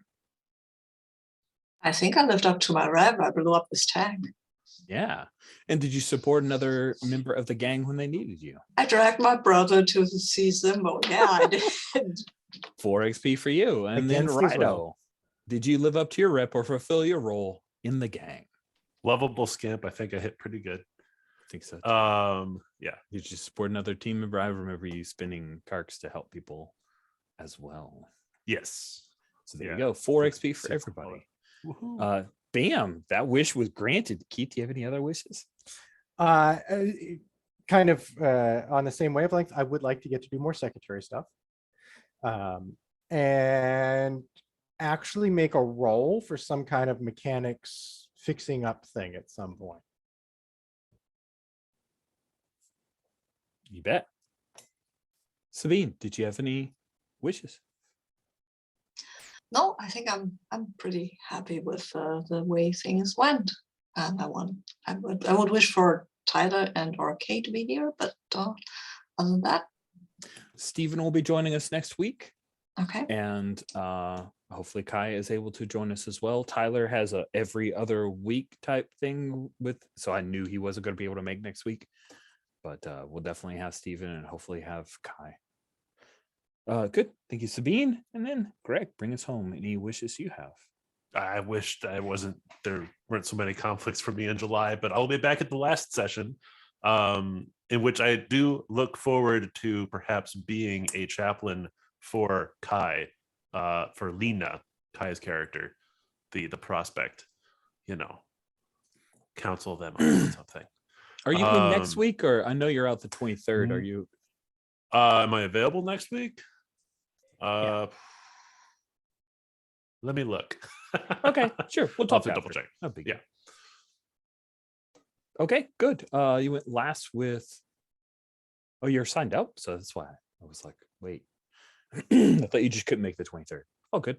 I think I lived up to my rep. I blew up this tank.
Yeah. And did you support another member of the gang when they needed you?
I dragged my brother to see Zimbo. Yeah, I did.
4 XP for you. And
Against
then
his will.
Rido, did you live up to your rep or fulfill your role in the gang?
Lovable Scamp, I think I hit pretty good.
I think so.
Yeah.
Did you support another team member? I remember you spinning carks to help people as well.
Yes.
So there
Yeah.
you go. 4 XP for
Super
everybody.
Woohoo.
Bam, that wish was granted. Keith, do you have any other wishes?
Kind of on the same wavelength, I would like to get to do more secretary stuff. And actually make a role for some kind of mechanics fixing up thing at some point.
You bet. Sabine, did you have any wishes?
No, I think I'm pretty happy with the way things went, and I would wish for Tyler and or Kate to be here, but other than that,
Stephen will be joining us next week,
okay.
and hopefully Kai is able to join us as well. Tyler has a every other week type thing so I knew he wasn't going to be able to make next week, but we'll definitely have Stephen and hopefully have Kai. Good. Thank you, Sabine. And then Greg, bring us home. Any wishes you have?
I wished there weren't so many conflicts for me in July, but I'll be back at the last session, in which I do look forward to perhaps being a chaplain for Kai, for Lena, Kai's character, the prospect, counsel them on something.
Are you in next week, or I know you're out the 23rd. Are you?
Am I available next week?
Yeah.
Let me look.
Okay, sure. We'll
I'll
talk
have to
after.
double check.
No big
Yeah.
deal. Okay, good. You went last with. Oh, you're signed up, so that's why I was like, wait. I thought you just couldn't make the 23rd. Oh, good.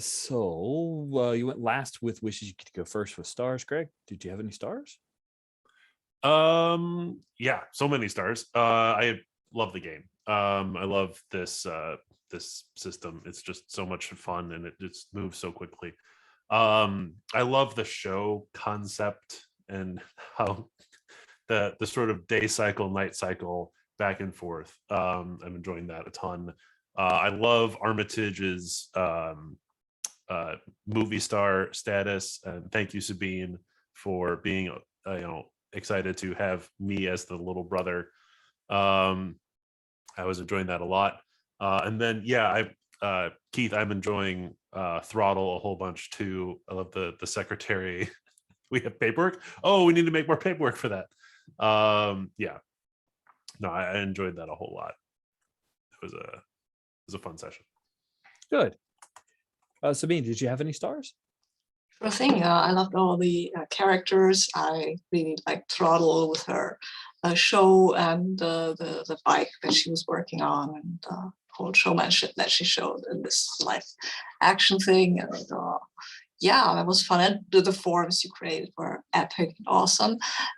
So you went last with wishes. You could go first with stars. Greg, did you have any stars?
Yeah, so many stars. I love the game. I love this system. It's just so much fun and it just moves so quickly. I love the show concept and how the sort of day cycle, night cycle back and forth. I'm enjoying that a ton. I love Armitage's movie star status, and thank you, Sabine, for being excited to have me as the little brother. I was enjoying that a lot. And then Keith, I'm enjoying Throttle a whole bunch too. I love the secretary. We have paperwork. Oh, we need to make more paperwork for that. Yeah. No, I enjoyed that a whole lot. It was a fun session.
Good. Sabine, did you have any stars?
Sure thing. I loved all the characters. I really liked Throttle with her show and the bike that she was working on, and the whole showmanship that she showed in this live action thing. And yeah, that was fun. And the forms you created were epic and awesome.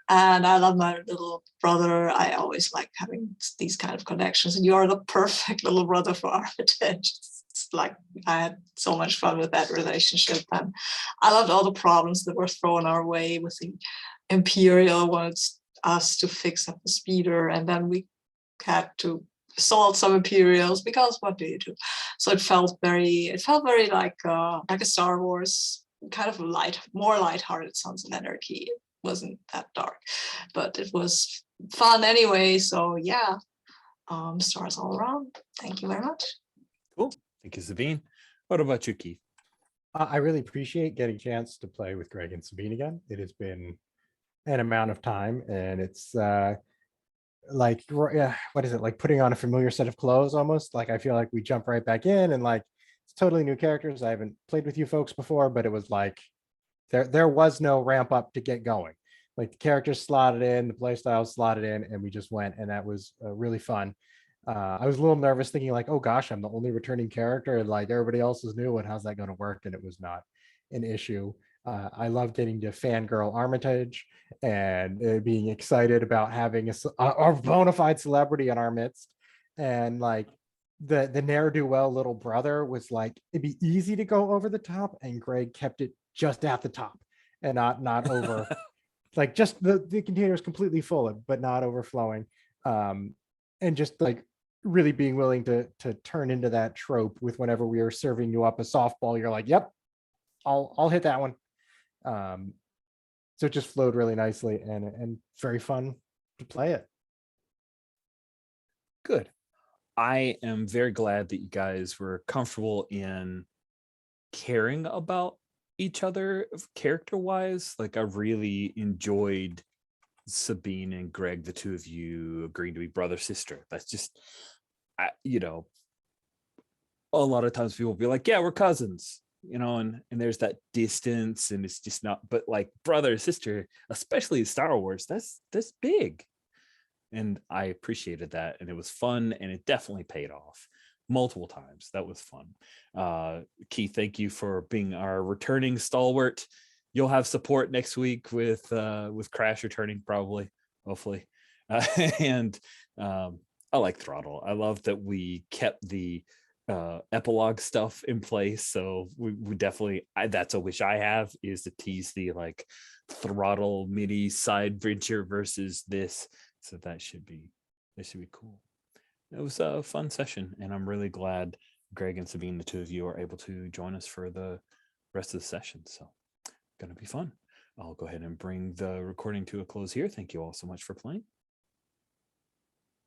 And I love my little brother. I always like having these kind of connections. And you're the perfect little brother for Armitage. It's like I had so much fun with that relationship. And I loved all the problems that were thrown our way with the Imperial wanted us to fix up the speeder. And then we had to assault some Imperials because what do you do? So it felt very like a Star Wars kind of more lighthearted Sons of Anarchy. It wasn't that dark, but it was fun anyway. So yeah, stars all around. Thank you very much.
Cool. Thank you, Sabine. What about you, Keith?
I really appreciate getting a chance to play with Greg and Sabine again. It has been an amount of time, and it's like, what is it, like putting on a familiar set of clothes almost. Like I feel like we jump right back in, and like it's totally new characters. I haven't played with you folks before, but it was like there was no ramp up to get going. Like the characters slotted in, the play style slotted in, and we just went, and that was really fun. I was a little nervous thinking like, oh gosh, I'm the only returning character and like everybody else is new, and how's that going to work? And it was not an issue. I love getting to fangirl Armitage and being excited about having a bona fide celebrity in our midst. And like the ne'er-do-well little brother was like, it'd be easy to go over the top, and Greg kept it just at the top and not over. Like just the container is completely full, but not overflowing. And just like really being willing to turn into that trope with whenever we are serving you up a softball, you're like, yep, I'll hit that one. So it just flowed really nicely and very fun to play it.
Good. I am very glad that you guys were comfortable in caring about each other character wise. Like I really enjoyed Sabine and Greg, the two of you agreeing to be brother sister. That's just, a lot of times people will be like, yeah, we're cousins, and there's that distance, and it's just not. But like brother sister, especially in Star Wars, that's big, and I appreciated that, and it was fun, and it definitely paid off multiple times. That was fun. Keith, thank you for being our returning stalwart. You'll have support next week with Crash returning, probably, hopefully. And I like Throttle. I love that we kept the epilogue stuff in place. So we definitely, that's a wish I have, is to tease the like Throttle mini side venture versus this. So that should be cool. It was a fun session, and I'm really glad Greg and Sabine, the two of you, are able to join us for the rest of the session. So going to be fun. I'll go ahead and bring the recording to a close here. Thank you all so much for playing.